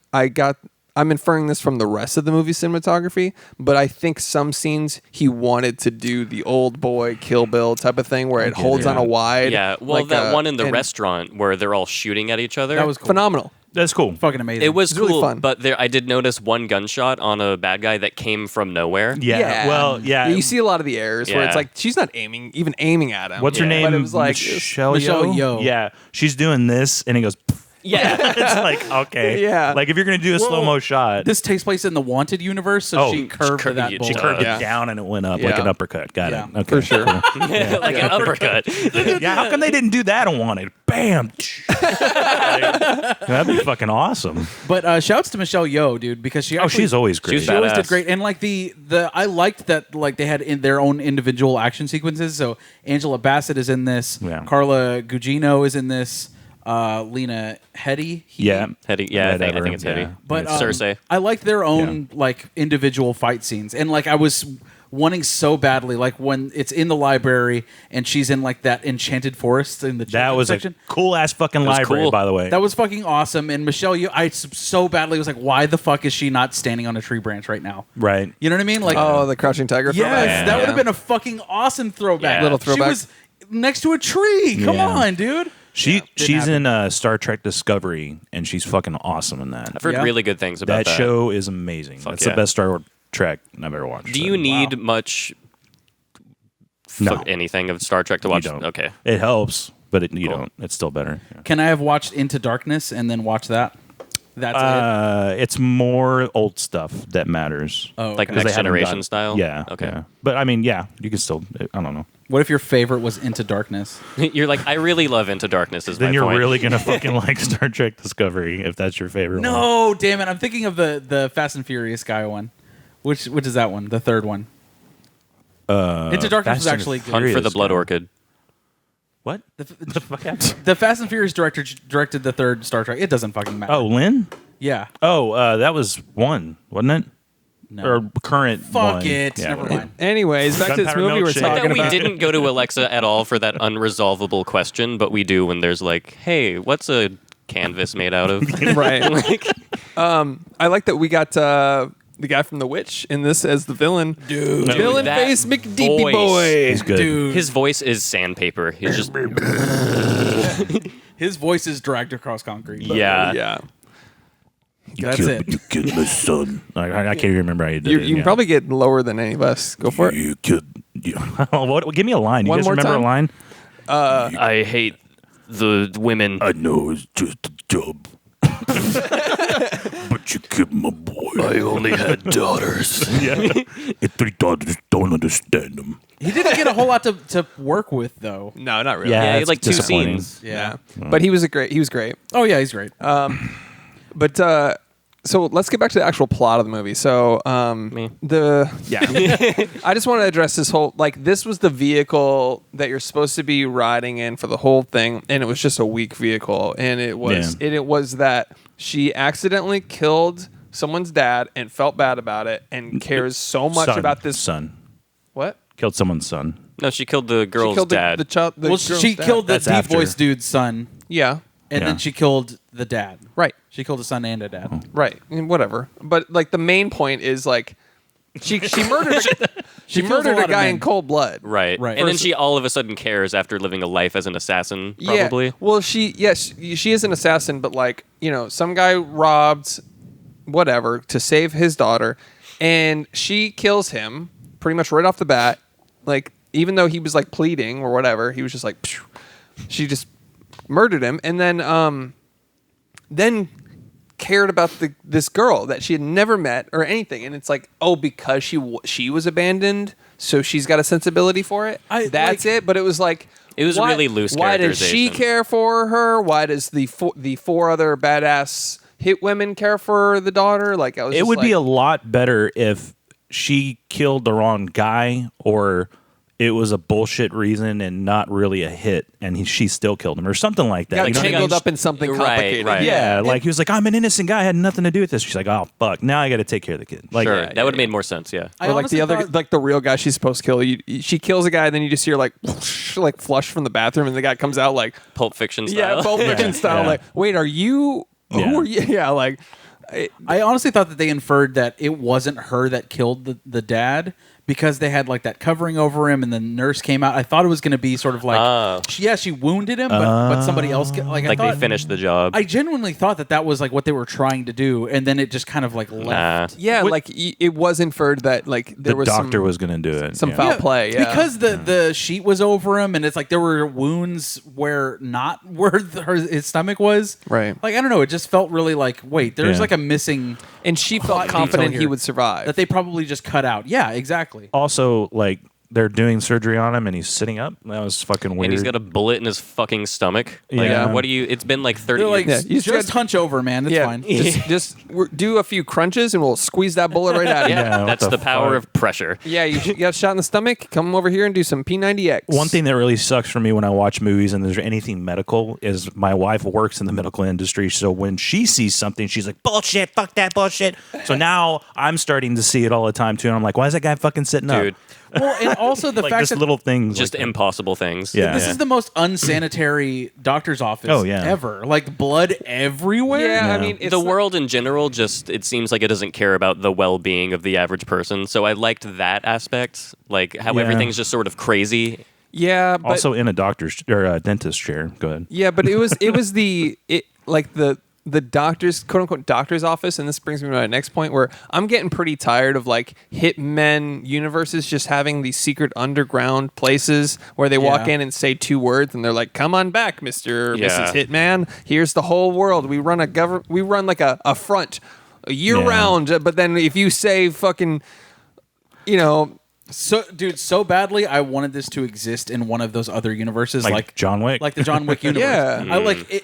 I'm inferring this from the rest of the movie cinematography, but I think some scenes he wanted to do the old boy Kill Bill type of thing where it holds on a wide. Yeah. Well, like, that one in the and restaurant where they're all shooting at each other. that was cool. phenomenal. That's cool. Fucking amazing. It was It's really cool, fun. but I did notice one gunshot on a bad guy that came from nowhere. Yeah. Well, yeah. You see a lot of the errors where it's Yeah. like she's not even aiming at him. What's her name? But it was like Michelle Michelle Yeoh? Yeoh. Yeah. She's doing this, and he goes. Yeah. It's like okay. Yeah. Like if you're gonna do a slow mo shot. This takes place in the Wanted universe, so she curved that she bull. She curved Yeah. it down and it went up Yeah. like an uppercut. Got Yeah. it. Okay, For sure. cool. Like an uppercut. Yeah, how come they didn't do that on Wanted? Bam! Like, that'd be fucking awesome. But shouts to Michelle Yeoh, dude, because she actually, She's always great. She's she always did badass. great. And like the I liked that like they had in their own individual action sequences. So Angela Bassett is in this. Yeah. Carla Gugino is in this. Lena Headey. Yeah. Heady. Yeah, I think Whatever, it's yeah. Heady. But Cersei. I liked their own like individual fight scenes, and like I was wanting so badly, like when it's in the library and she's in like that enchanted forest in the That children's was section. a cool ass fucking was library, cool. by the way. That was fucking awesome. And Michelle, I so badly was like, why the fuck is she not standing on a tree branch right now? right. You know what I mean? Like, Oh, the Crouching Tiger. yes, throwback? that would have Yeah. been a fucking awesome throwback. Yeah. Little throwback. She was next to a tree. Come Yeah. on, dude. She's happen. in Star Trek Discovery, and she's fucking awesome in that. I've heard Yeah. really good things about That that. show is amazing. That's yeah. the best Star Trek I've ever watched. Do you need much No. anything of Star Trek to You watch? don't. Okay. It helps, but you Cool. don't. It's still better. Yeah. Can I have watched Into Darkness and then watch that? That's it. It's more old stuff that matters. Oh, Like okay. Because Next they haven't Generation got- style? Yeah. Okay. yeah. But I mean, yeah, you can still. I don't know. What if your favorite was Into Darkness? You're like, I really love Into Darkness is Then my you're point. really gonna fucking like Star Trek Discovery if that's your favorite. one. No, damn it! I'm thinking of the Fast and Furious guy one. Which is that one? The third one. Into Darkness was Fast and actually good. Hunt for the Furious Blood guy. Orchid. What? The fuck happened? The Fast and Furious director directed the third Star Trek. It doesn't fucking matter. Oh, Lynn. yeah. Oh, that was one, wasn't it? No. Or current. Fuck one. it. Yeah, Never whatever. mind. Anyways, back to this Gunpowder movie we're Milkshake. talking That we about. didn't go to Alexa at all for that unresolvable question, but we do when there's like, hey, what's a canvas made out of? Right. Like, I like that we got the guy from The Witch in this as the villain. Dude. Villain that face McDeepy voice. boy. He's good. Dude. his voice is sandpaper. He's just, His voice is dragged across concrete. yeah. Yeah. That's it. You killed my son. I can't even remember how you did You it. can yeah. probably get lower than any of us. Go for it. You killed What? Give me a line. You One guys more remember time? a line? I hate the women. I know it's just a job. But you killed my boy. I only had daughters. If 3 daughters don't understand them. He didn't get a whole lot to work with, though. No, not really. Yeah, Yeah, he had that's like 2 disappointing. scenes. Yeah. But he was great. Oh yeah, he's great. But so let's get back to the actual plot of the movie. So Me. I just want to address this whole, like, this was the vehicle that you're supposed to be riding in for the whole thing, and it was just a weak vehicle, and it was that she accidentally killed someone's dad and felt bad about it and cares so much about this son. What? Killed someone's son. No, she killed the girl's She killed dad. the child. The Well, girl's she dad. killed the That's deep after. voice dude's son, Yeah. and Yeah. then she killed the dad. Right. She killed a son and a dad. Right. And whatever. But like the main point is like she murdered she kills murdered a lot a of guy men. in cold blood. Right. Right. And then First- she all of a sudden cares after living a life as an assassin, probably. Yeah. Well, she is an assassin, but like, you know, some guy robbed whatever to save his daughter, and she kills him pretty much right off the bat. Like, even though he was like pleading or whatever, he was just like, phew. She just murdered him, and then cared about this girl that she had never met or anything, and it's like, oh, because she was abandoned, so she's got a sensibility for it. That's it. But it was like, It was why- really loose Why does she characterization. care for her? Why does the four other badass hit women care for the daughter? Like, I was. It just would be like- a lot better if she killed the wrong guy, or it was a bullshit reason and not really a hit, and she still killed him, or something like that. got You know what I tangled mean? up in something Right, complicated. right. Yeah, like he was like, I'm an innocent guy, I had nothing to do with this. She's like, oh fuck, now I got to take care of the kid. Like, Sure. That would have made more sense, yeah. I Or like honestly the other, thought- like the real guy she's supposed to kill. She kills a guy, and then you just hear like, whoosh, like flush from the bathroom, and the guy comes out like, Pulp Fiction style. yeah, Pulp Fiction style. yeah. Like, wait, are you? Yeah. Who are you? Yeah, like, I honestly thought that they inferred that it wasn't her that killed the dad because they had like that covering over him, and the nurse came out. I thought it was going to be sort of like, Oh. she wounded him, but somebody else like I Like they thought, finished the job. I genuinely thought that was like what they were trying to do, and then it just kind of like left. yeah, like it was inferred that like there the was doctor some, was going to do it. some yeah. foul play. Yeah, Because the sheet was over him, and it's like there were wounds where his stomach was. Right. Like I don't know, it just felt really like wait, there's Yeah. like a missing and she plot felt confident detail he here would survive. that they probably just cut out. Yeah, exactly. Also, like, they're doing surgery on him and he's sitting up. That was fucking weird. and he's got a bullet in his fucking stomach. Like, Yeah. what do you? It's been like 30 They're like, years. Yeah, you just hunch over, man. It's fine. just do a few crunches and we'll squeeze that bullet right out of you. Yeah, what That's the power fuck? of pressure. Yeah, you got shot in the stomach. Come over here and do some P90X. One thing that really sucks for me when I watch movies and there's anything medical is my wife works in the medical industry. So when she sees something, she's like, bullshit, fuck that bullshit. So now I'm starting to see it all the time too. And I'm like, why is that guy fucking sitting Dude, up? Well, and also the Like fact just that little things. just like that. impossible things. Yeah. this is the most unsanitary doctor's office Oh, yeah. ever. Like blood everywhere. Yeah, I Yeah. mean, it's The not- world in general just it seems like it doesn't care about the well-being of the average person. So I liked that aspect, like how Yeah. everything's just sort of crazy. Yeah, but Also in a doctor's or a dentist chair. Go ahead. yeah, but it was the doctor's quote unquote doctor's office, and this brings me to my next point where I'm getting pretty tired of like hitmen universes just having these secret underground places where they walk Yeah. in and say 2 words and they're like, "Come on back, Mister Yeah. Mrs. Hitman. Here's the whole world. We run like a front year Yeah. round, but then if you say fucking, you know." So, dude, so badly, I wanted this to exist in one of those other universes, Like John Wick? like the John Wick universe. Yeah. I like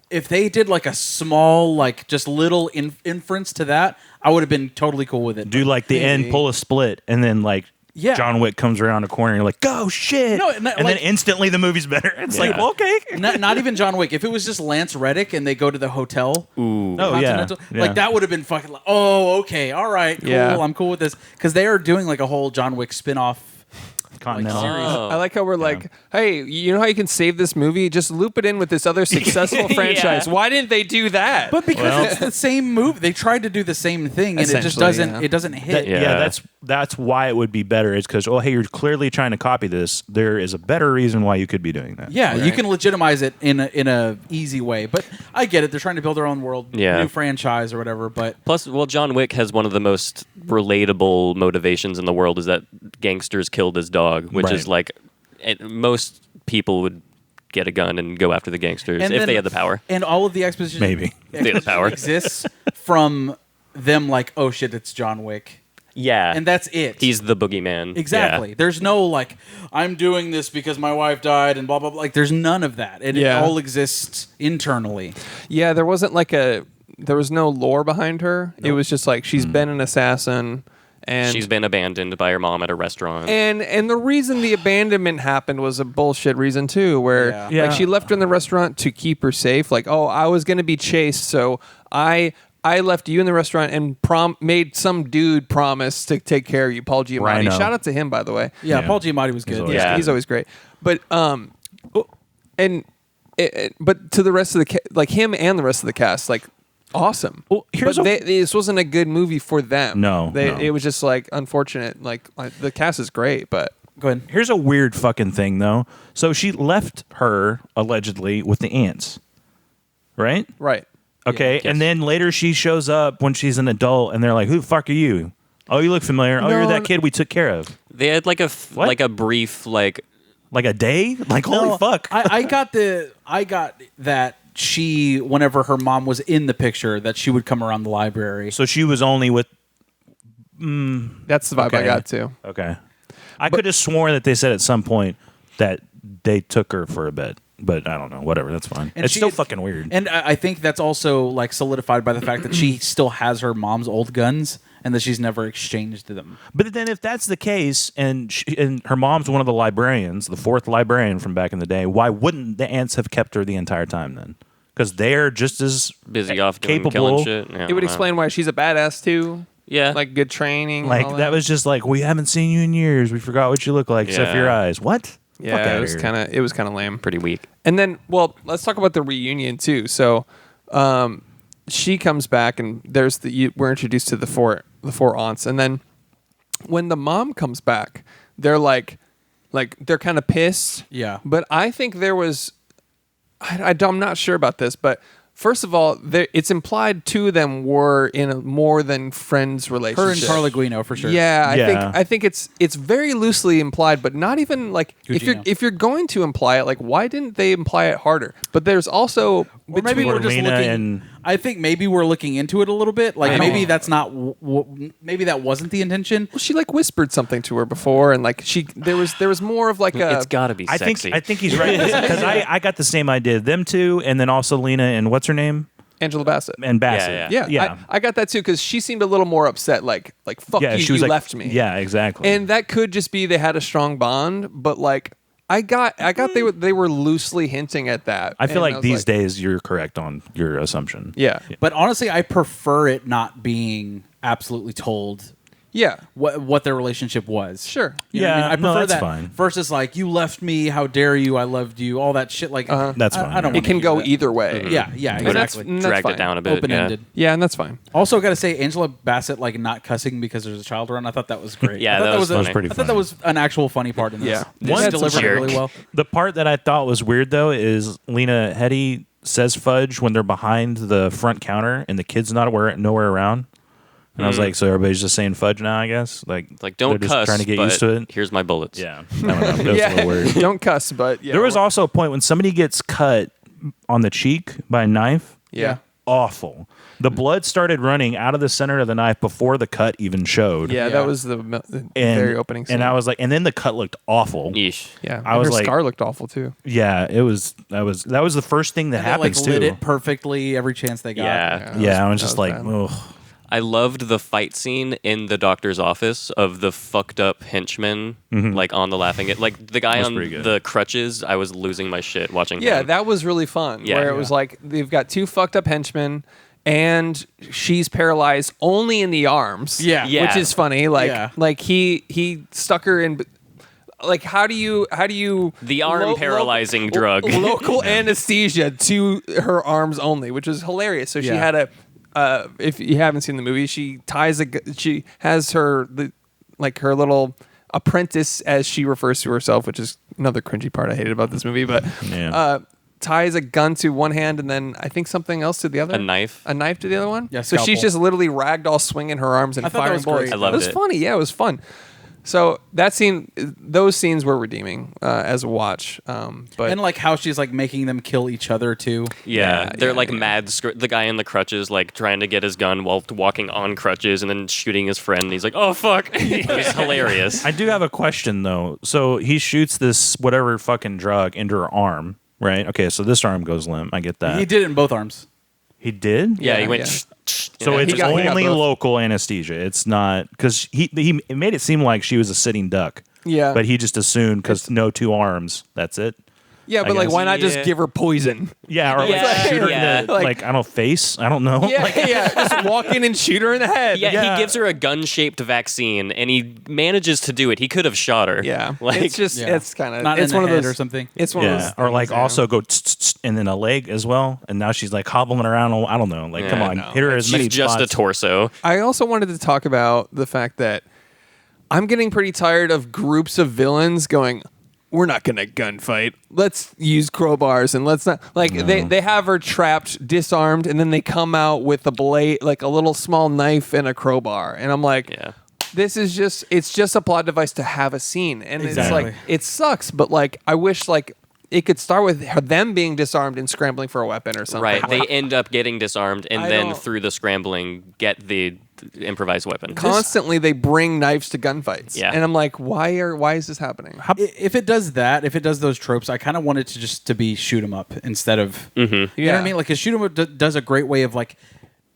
if they did like a small, like just little inference to that, I would have been totally cool with it. Do like the end, Maybe. pull a split, and then like Yeah. John Wick comes around a corner, and you're like, "Go shit!" No, and like- then instantly the movie's better. It's like, well, okay. Not even John Wick. If it was just Lance Reddick and they go to the hotel, Oh yeah. Continental, like that would have been fucking. Like, oh, okay, all right, cool. Yeah. I'm cool with this because they are doing like a whole John Wick spin-off. Continental. series. Oh. I like how we're like, hey, you know how you can save this movie? Just loop it in with this other successful franchise. Why didn't they do that? But because it's the same movie, they tried to do the same thing, and it just Essentially, doesn't. yeah. It doesn't hit. Yeah. Yeah. that's that's why it would be better. Is because, oh, hey, you're clearly trying to copy this. There is a better reason why you could be doing that. Yeah, you can legitimize it in a easy way. But I get it. They're trying to build their own world, new franchise or whatever. But Plus, well, John Wick has one of the most relatable motivations in the world is that gangsters killed his dog, which is like most people would get a gun and go after the gangsters if they had the power. And all of the exposition Maybe. They had the power. exists from them like, oh shit, it's John Wick. Yeah. And that's it. He's the boogeyman. Exactly. Yeah. There's no like, I'm doing this because my wife died and blah, blah, blah. Like, there's none of that. It all exists internally. Yeah, there wasn't like there was no lore behind her. It was just like she's been an assassin. And she's been abandoned by her mom at a restaurant. And the reason the abandonment happened was a bullshit reason too, where like she left her in the restaurant to keep her safe. Like, oh, I was gonna be chased, so I left you in the restaurant and made some dude promise to take care of you, Paul Giamatti. Rhino. Shout out to him, by the way. Yeah, Paul Giamatti was good. He's always great. But but to the rest of the like him and the rest of the cast, like awesome. Well, here's but this wasn't a good movie for them. No. It was just like unfortunate. Like the cast is great, but Go ahead. Here's a weird fucking thing, though. So she left her, allegedly, with the ants. Right? right. Okay. Yes. And then later she shows up when she's an adult, and they're like, who the fuck are you? Oh, you look familiar. Oh, you're that kid we took care of. They had like a brief like A day? Like, holy fuck. I got that she, whenever her mom was in the picture, that she would come around the library. So she was only with... That's the vibe I got too. Okay. I could have sworn that they said at some point that they took her for a bit. But I don't know. Whatever. That's fine. And It's she- still fucking weird. And I think that's also like solidified by the fact that she still has her mom's old guns and that she's never exchanged them. But then if that's the case, and her mom's one of the librarians, the fourth librarian from back in the day, why wouldn't the ants have kept her the entire time then? Because they're just as busy off doing capable. killing shit. Yeah, It would I don't know. explain why she's a badass too. Yeah. Like good training. and Like all that was just like, we haven't seen you in years. We forgot what you look like except for your Yeah. eyes. What? Fuck yeah. outta It was here. kind of lame. pretty weak. And then, well, let's talk about the reunion too. So, she comes back, and we're introduced to the four aunts, and then when the mom comes back, they're like they're kind of pissed. Yeah. But I think there was, I'm not sure about this, but first of all, it's implied two of them were in a more than friends relationship. Her and Carla Guino for sure. Yeah, Yeah. I think it's very loosely implied, but not even like Gugino. if you're going to imply it, like why didn't they imply it harder? But there's also Or maybe we're just Lena looking. and- I think maybe we're looking into it a little bit. Like I maybe know. that's not. Maybe that wasn't the intention. well, she like whispered something to her before, and like there was more of like a It's got to be I sexy. think he's right because I got the same idea. Them two, and then also Lena and what's her name? Angela Bassett. And Bassett. Yeah, I got that too because she seemed a little more upset. Like fuck you, she was you like, left me. Yeah, exactly. And that could just be they had a strong bond, but like I got they were loosely hinting at that. I feel And like was these days you're correct on your assumption. Yeah. But honestly, I prefer it not being absolutely told Yeah. what their relationship was. Sure. You know what I mean? I no, prefer that's that fine. versus like you left me, how dare you, I loved you, all that shit. Like That's fine. I don't. It wanna can hear go that. either way. Yeah, yeah, And that's- exactly. and that's Dragged fine. it down a bit. Open ended. Yeah, and that's fine. Also, got to say, Angela Bassett like not cussing because there's a child around. I thought that was great. Yeah, I thought that was a- funny. pretty I thought that funny. was an actual funny part in this. Yeah. They One's a delivered it really jerk. well. The part that I thought was weird though is Lena Headey says fudge when they're behind the front counter and the kid's nowhere around. And I was like, so everybody's just saying fudge now, I guess? Like don't they're just cuss. trying to get but used to it. Here's my bullets. Yeah. I don't know. That was a little weird. Don't cuss, but yeah. There was also a point when somebody gets cut on the cheek by a knife. Yeah. Awful. The blood started running out of the center of the knife before the cut even showed. Yeah, Yeah. that was the very opening scene. And I was like, and then the cut looked awful. Yeesh. yeah, I was her like- scar looked awful too. Yeah, that was the first thing that And they, like happens lit too. it perfectly every chance they got. Yeah. Yeah, I was that just was like, bad. ugh. I loved the fight scene in the doctor's office of the fucked up henchman, like on the laughing. Like the guy Was on pretty good. the crutches. I was losing my shit watching Yeah, him. that was really fun. Yeah. Where it was like they've got two fucked up henchmen, and she's paralyzed only in the arms. Yeah. Yeah. which is funny. Like Yeah. like he stuck her in. Like how do you The arm paralyzing drug. local anesthesia to her arms only, which is hilarious. So she Yeah. had if you haven't seen the movie, she has like her little apprentice, as she refers to herself, which is another cringy part I hated about this movie. But ties a gun to one hand and then I think something else to the other. A knife to the other one. Yeah, so she's scalpel. just literally ragdoll swinging her arms and I thought that firing was bullets. great. I loved it. Was it. funny. Yeah, it was fun. So those scenes were redeeming as a watch. But And like how she's like making them kill each other too. they're like mad. The guy in the crutches, like trying to get his gun while walking on crutches, and then shooting his friend. And he's like, "Oh fuck!" It's hilarious. I do have a question though. So he shoots this whatever fucking drug into her arm, right? Okay, so this arm goes limp. I get that. He did it in both arms. He did? Yeah, he went. Yeah. So it's he got only both. local anesthesia. It's not because he made it seem like she was a sitting duck. Yeah. But he just assumed because no two arms. That's it. yeah, but like, guess. why not just Yeah. give her poison? Yeah, or Yeah, like shoot her yeah. in the like I don't face. I don't know. Yeah, Like, just walk in and shoot her in the head. Yeah, Yeah. he gives her a gun-shaped vaccine, and he manages to do it. He could have shot her. Yeah, like it's just Yeah. it's kind of Not it's in one the of head those or something. It's one of yeah, those or like things, yeah. also go and then a leg as well, and now she's like hobbling around. I don't know. Like, Yeah, come on, no. hit her as many she's just spots. a torso. I also wanted to talk about the fact that I'm getting pretty tired of groups of villains going, we're not gonna gunfight. Let's use crowbars and let's not like they have her trapped, disarmed, and then they come out with a blade, like a little small knife and a crowbar, and I'm like, Yeah. this is it's just a plot device to have a scene, and Exactly. it's like it sucks, but like I wish like it could start with them being disarmed and scrambling for a weapon or something. Right. They end up getting disarmed, and I then don't- through the scrambling, get the improvised weapon. Constantly they bring knives to gunfights, Yeah. and I'm like, why is this happening? If it does that, if it does those tropes, I kind of want it to just to be shoot 'em up instead of. You know what Yeah. I mean? Like, 'cause shoot 'em up does a great way of like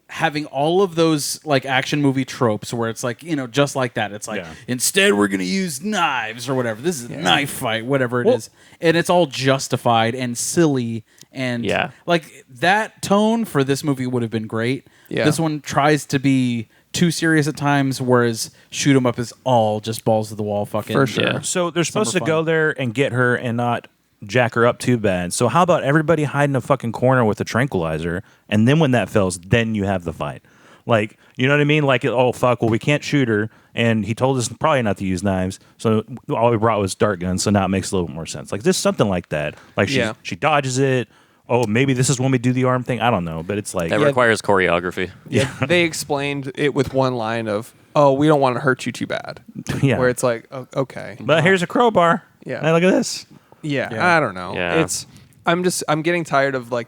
having all of those like action movie tropes where it's like just like that. It's like Yeah. instead we're gonna use knives or whatever. This is a knife fight, whatever it is, and it's all justified and silly and Yeah. like that tone for this movie would have been great. Yeah. This one tries to be too serious at times, whereas shoot 'em up is all just balls to the wall, fucking For sure. Yeah. So they're supposed to fun. go there and get her and not jack her up too bad. So how about everybody hide in a fucking corner with a tranquilizer, and then when that fails, then you have the fight. Like, you know what I mean? Like, oh fuck, well we can't shoot her, and he told us probably not to use knives, so all we brought was dart guns. So now it makes a little bit more sense. Like, just something like that. Like she dodges it. Oh, maybe this is when we do the arm thing. I don't know, but it's like That requires choreography. Yeah, they explained it with one line of, "Oh, we don't want to hurt you too bad." yeah. Where it's like, oh, okay, But here's a crowbar. Yeah. Hey, look at this. yeah, Yeah. I don't know. Yeah. I'm getting tired of like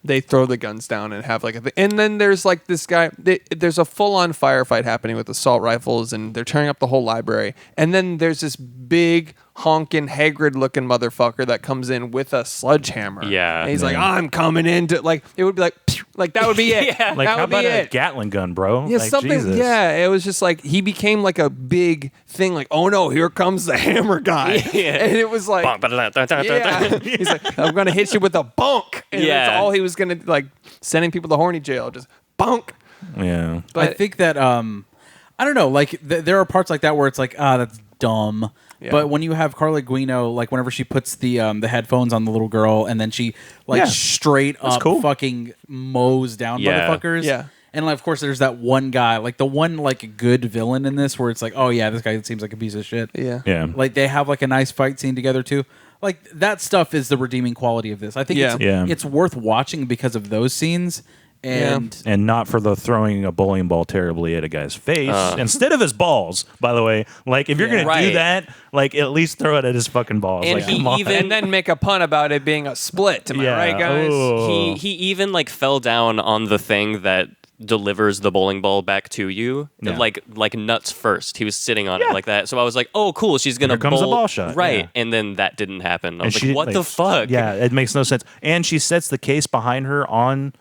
they throw the guns down and have like and then there's like this guy. There's a full on firefight happening with assault rifles, and they're tearing up the whole library. And then there's this big honking Hagrid looking motherfucker that comes in with a sledgehammer. Yeah. and he's like, I'm coming in to like. It would be like, pew, like that would be it. Yeah. Like, that how would be about a it. Gatling gun, bro? Yeah, like, something. Jesus. Yeah, it was just like he became like a big thing. Like, oh no, here comes the hammer guy. Yeah. And it was like, yeah. He's like, I'm gonna hit you with a bonk. And Yeah. that's all he was gonna like, sending people to horny jail. Just bonk. Yeah. I think that I don't know, like there are parts like that where it's like, that's dumb. Yeah. But when you have Carla Guino, like whenever she puts the headphones on the little girl and then she like Yeah. straight up cool. fucking mows down Yeah. motherfuckers. Yeah. And like, of course, there's that one guy, like the one like good villain in this, where it's like, oh yeah, this guy seems like a piece of shit. Yeah. Yeah. Like they have like a nice fight scene together too. Like that stuff is the redeeming quality of this. I think Yeah. Yeah. it's worth watching because of those scenes. And and not for the throwing a bowling ball terribly at a guy's face instead of his balls. By the way, like if you're gonna do Right. that, like at least throw it at his fucking balls. And like, he come on. even- And then make a pun about it being a split. Am I Yeah. right, guys? Ooh. He even like fell down on the thing that delivers the bowling ball back to you, Yeah. like nuts first. He was sitting on Yeah. it like that. So I was like, oh cool, she's gonna Here comes the bowl. ball shot, right? yeah. And then that didn't happen. I was And like, what the fuck? Yeah, it makes no sense. And she sets the case behind her on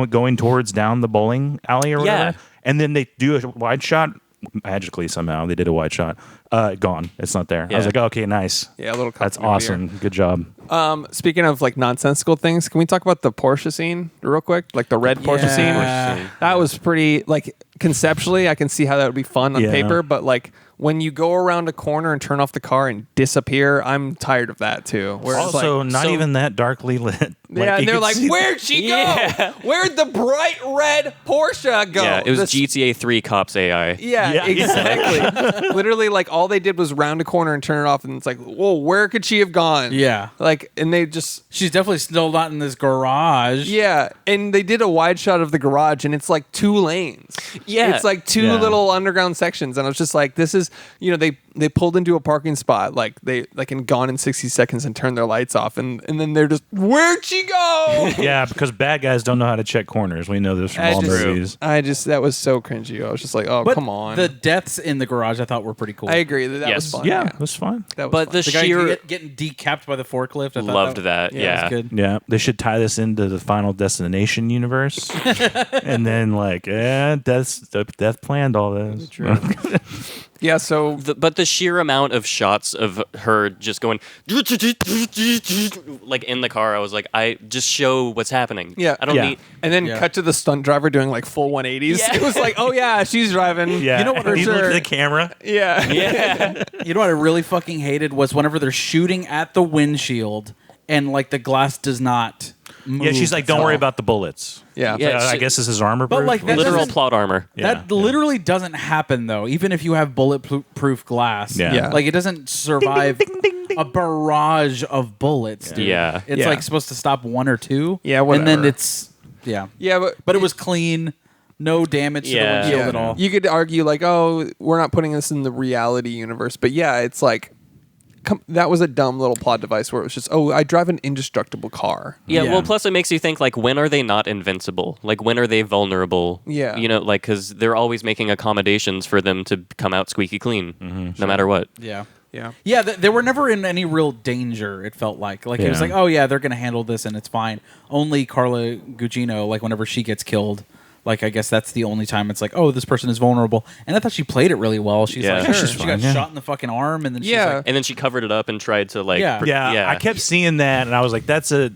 going towards down the bowling alley or whatever. Yeah. And then they do a wide shot. Magically, somehow they did a wide shot. Gone. It's not there. I was Yeah. like, okay, nice. Yeah, a little. That's continuity awesome. Good job. here. Speaking of like nonsensical things, can we talk about the Porsche scene real quick? Like the red Porsche scene. Yeah. That was pretty like conceptually. I can see how that would be fun on Yeah. paper, but like when you go around a corner and turn off the car and disappear, I'm tired of that too. Where it's Also, like, not even that darkly lit. yeah, you and they're could like, see- where'd she go? Yeah. Where'd the bright red Porsche go? Yeah, it was This- GTA 3 Cops AI. Yeah, Yeah. exactly. Literally, like all they did was round a corner and turn it off, and it's like, whoa, where could she have gone? Yeah. like, and they just. She's definitely still not in this garage. Yeah, and they did a wide shot of the garage, and it's like 2 lanes. Yeah. It's like 2 Yeah. little underground sections, and I was just like, this is, they pulled into a parking spot, like they like in Gone in 60 Seconds, and turned their lights off, and then they're just, where'd she go? Yeah, because bad guys don't know how to check corners. We know this from I all just- movies. that was so cringy. I was just like, oh, But come on. the deaths in the garage I thought were pretty cool. I agree that Yes. was fun. Yeah, it was fun. That was But fun. the the guy sheer getting decapped by the forklift. I thought loved that. that Yeah. was good. Yeah, they should tie this into the Final Destination universe, and then death planned all this. yeah, so But the sheer amount of shots of her just going like in the car, I was like, I just show what's happening. Yeah. I don't Yeah. need. and then Yeah. cut to the stunt driver doing like full 180s. Yeah. It was like, oh yeah, she's driving. Yeah, You know what, and he for looked sure. at the camera. Yeah. Yeah. You know what I really fucking hated was whenever they're shooting at the windshield and like the glass does not move. Yeah, she's like, "Don't at worry all. about the bullets." Yeah. Yeah. I she- guess this is armor. But, like, that Literal doesn't- plot armor. Yeah, That yeah. literally doesn't happen though. Even if you have bulletproof glass, Yeah. Yeah. like it doesn't survive a barrage of bullets. Dude. Yeah. it's Yeah. like supposed to stop 1 or 2. Yeah, and then whatever. it's Yeah, but it was clean, no damage to the Yeah. windshield yeah. at all. You could argue like, oh, we're not putting this in the reality universe, but yeah, it's like, that was a dumb little plot device where it was just, oh, I drive an indestructible car. Yeah, Yeah. well, plus it makes you think, like, when are they not invincible? Like, when are they vulnerable? Yeah. You know, like, because they're always making accommodations for them to come out squeaky clean, no matter what. Yeah. Yeah. Yeah, they were never in any real danger, it felt like. Like, it was Yeah. like, oh, yeah, they're going to handle this and it's fine. Only Carla Gugino, like, whenever she gets killed, like, I guess that's the only time it's like, oh, this person is vulnerable. And I thought she played it really well. She's Yeah. like, Yeah, sure. she's She fine, got yeah. shot in the fucking arm and then she's Yeah. like, And then she covered it up and tried to, like, Yeah. Yeah, I kept seeing that, and I was like, "That's a."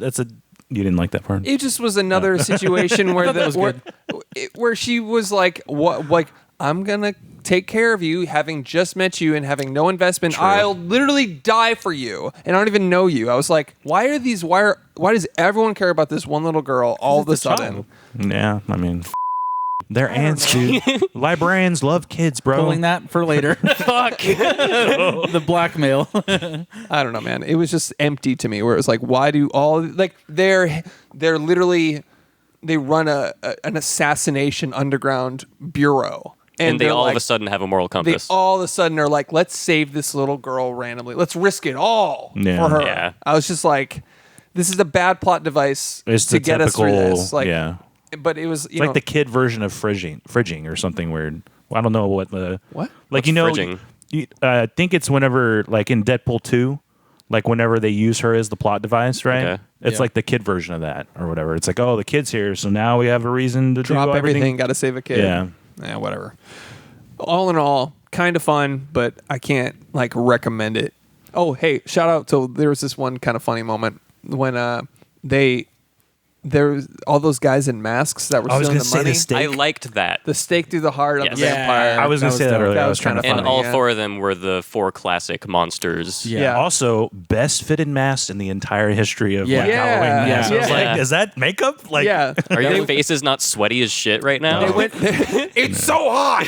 You didn't like that part? It just was another situation where that was good. where she was like, what, like, I'm gonna take care of you, having just met you and having no investment. I'll literally die for you, and I don't even know you. I was like, why does everyone care about this one little girl all of a it's a sudden? child. Yeah, I mean, they're ants, dude. Librarians love kids, bro. pulling that for later. Fuck. The blackmail. I don't know, man. It was just empty to me. Where it was like, why do all like they're literally they run an assassination underground bureau, And they they're all like, of a sudden have a moral they compass. all of a sudden are like, let's save this little girl randomly. Let's risk it all Yeah. for her. Yeah. I was just like, this is a bad plot device It's to the get us through typical, this. Like, yeah. But it was It's like the kid version of fridging or something weird. Well, I don't know what the What? like. What's You know, fridging? I think it's whenever like in Deadpool 2, like whenever they use her as the plot device, right? Okay. It's Yeah. like the kid version of that or whatever. It's like, oh, the kid's here, so now we have a reason to drop do everything, got to save a kid. Yeah. Whatever. All in all, kind of fun, but I can't like recommend it. Oh, hey, shout out to there was this one kind of funny moment when there was all those guys in masks that were I was stealing gonna the say money. the steak. I liked that. The stake through the heart of Yes. the Yeah, vampire. I was gonna say that dope. earlier. That I was was trying to kinda And find funny. it. all yeah. 4 of them were the 4 classic monsters. Yeah. Also, best fitted mask in the entire history of Yeah. like Yeah. Halloween masks. I was Yeah. like, is that makeup? Like, yeah. Are your faces not sweaty as shit right now? They went, it's so hot.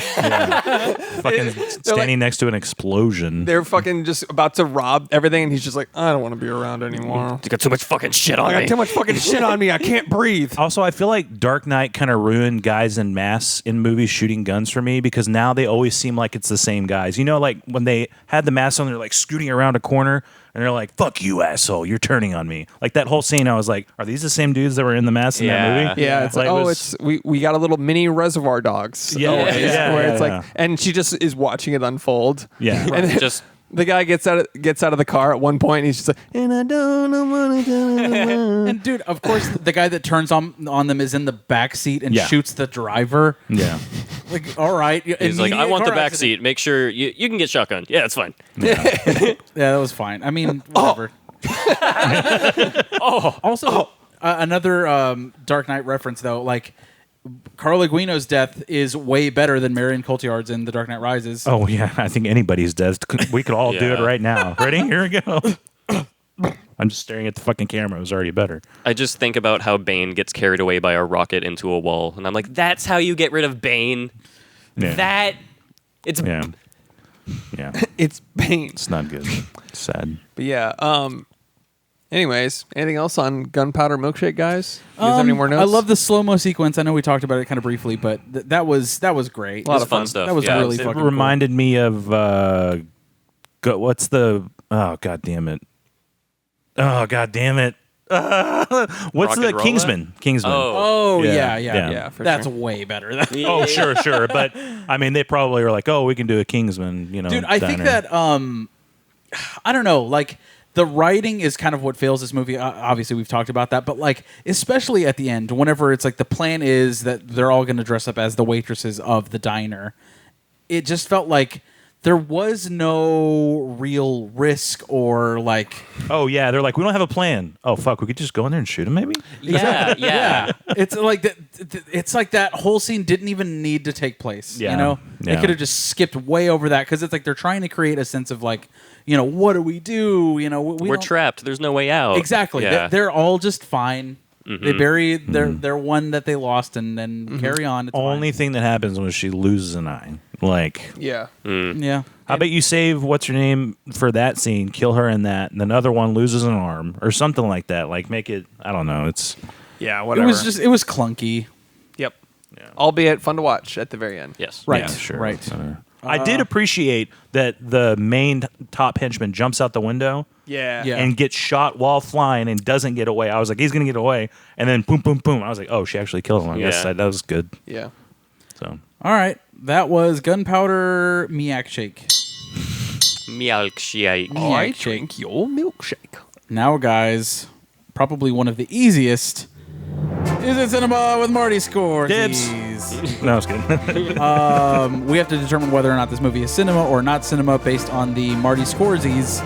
fucking standing next to an explosion. They're fucking just about to rob everything, and he's just like, I don't want to be around anymore. You got too much fucking shit on I got me. too much fucking shit on me. I can't breathe. Also, I feel like Dark Knight kind of ruined guys in masks in movies shooting guns for me because now they always seem like it's the same guys. You know, like when they had the masks on, they're like scooting around a corner and they're like, "Fuck you, asshole! You're turning on me." Like that whole scene, I was like, "Are these the same dudes that were in the masks in that Yeah. movie?" Yeah, it's like, it oh, was- it's we got a little mini Reservoir Dogs. Yeah, always, yeah, where yeah, it's yeah. like, and she just is watching it unfold. Yeah. and then Just the guy gets out of the car at one point. And he's just like, and I don't want to. And dude, of course, the guy that turns on them is in the back seat and Yeah. shoots the driver. Yeah. Like, all right. he's like, I immediate want the car back accident. seat. Make sure you can get shotgun. Yeah, it's fine. Yeah, that was fine. I mean, whatever. Also, another Dark Knight reference though. Like Carla Guino's death is way better than Marion Cotillard's in The Dark Knight Rises. Oh yeah, I think anybody's dead. We could all do it Yeah. right now. Ready? Here we go. I'm just staring at the fucking camera. It was already better. I just think about how Bane gets carried away by a rocket into a wall, and I'm like, that's how you get rid of Bane. Yeah. It's Yeah. It's Bane. It's not good. It's sad. But yeah. Anyways, anything else on Gunpowder Milkshake, guys? You guys have any more notes? I love the slow-mo sequence. I know we talked about it kind of briefly, but that was great. A lot it's of fun fun. stuff. That was yeah. really It fucking reminded me of what's the god damn it. Oh god damn it. What's Rock the and Rolla? Kingsman? Kingsman. Oh, Yeah, yeah. yeah. for That's sure. way better. Oh, sure. But I mean, they probably were like, "Oh, we can do a Kingsman," you know. Dude, I think diner. that I don't know, like the writing is kind of what fails this movie. Obviously, we've talked about that, but like especially at the end, whenever it's like the plan is that they're all going to dress up as the waitresses of the diner, it just felt like there was no real risk or like Oh yeah, they're like, we don't have a plan. Oh fuck, we could just go in there and shoot him, maybe. Yeah. it's like that. It's like that whole scene didn't even need to take place. Yeah. You know, they Yeah. could have just skipped way over that because it's like they're trying to create a sense of like, what do we do? We're don't- trapped. There's no way out. Exactly. Yeah. They're all just fine. They bury their one that they lost and then Mm-hmm. carry on. It's Only thing that happens when she loses an eye. Like, Yeah. fine. Yeah. how about you save what's her name for that scene, kill her in that, and another one loses an arm or something like that. Like, make it. I don't know. It's Yeah, It whatever. was clunky. Yep. Albeit fun to watch at the very end. Yes. Right. yeah, sure. Right. I did appreciate that the main top henchman jumps out the window. Yeah. Yeah. And gets shot while flying and doesn't get away. I was like, he's gonna get away, and then boom, boom, boom. I was like, oh, she actually killed him. I guess Yeah. that was good. Yeah. So All right. That was Gunpowder Milkshake. Milkshake. I Milkshake. drink your milkshake. Now, guys, probably one of the easiest. Is it cinema with Marty scores? Dibs. no, I was kidding. We have to determine whether or not this movie is cinema or not cinema based on the Marty Scorsese's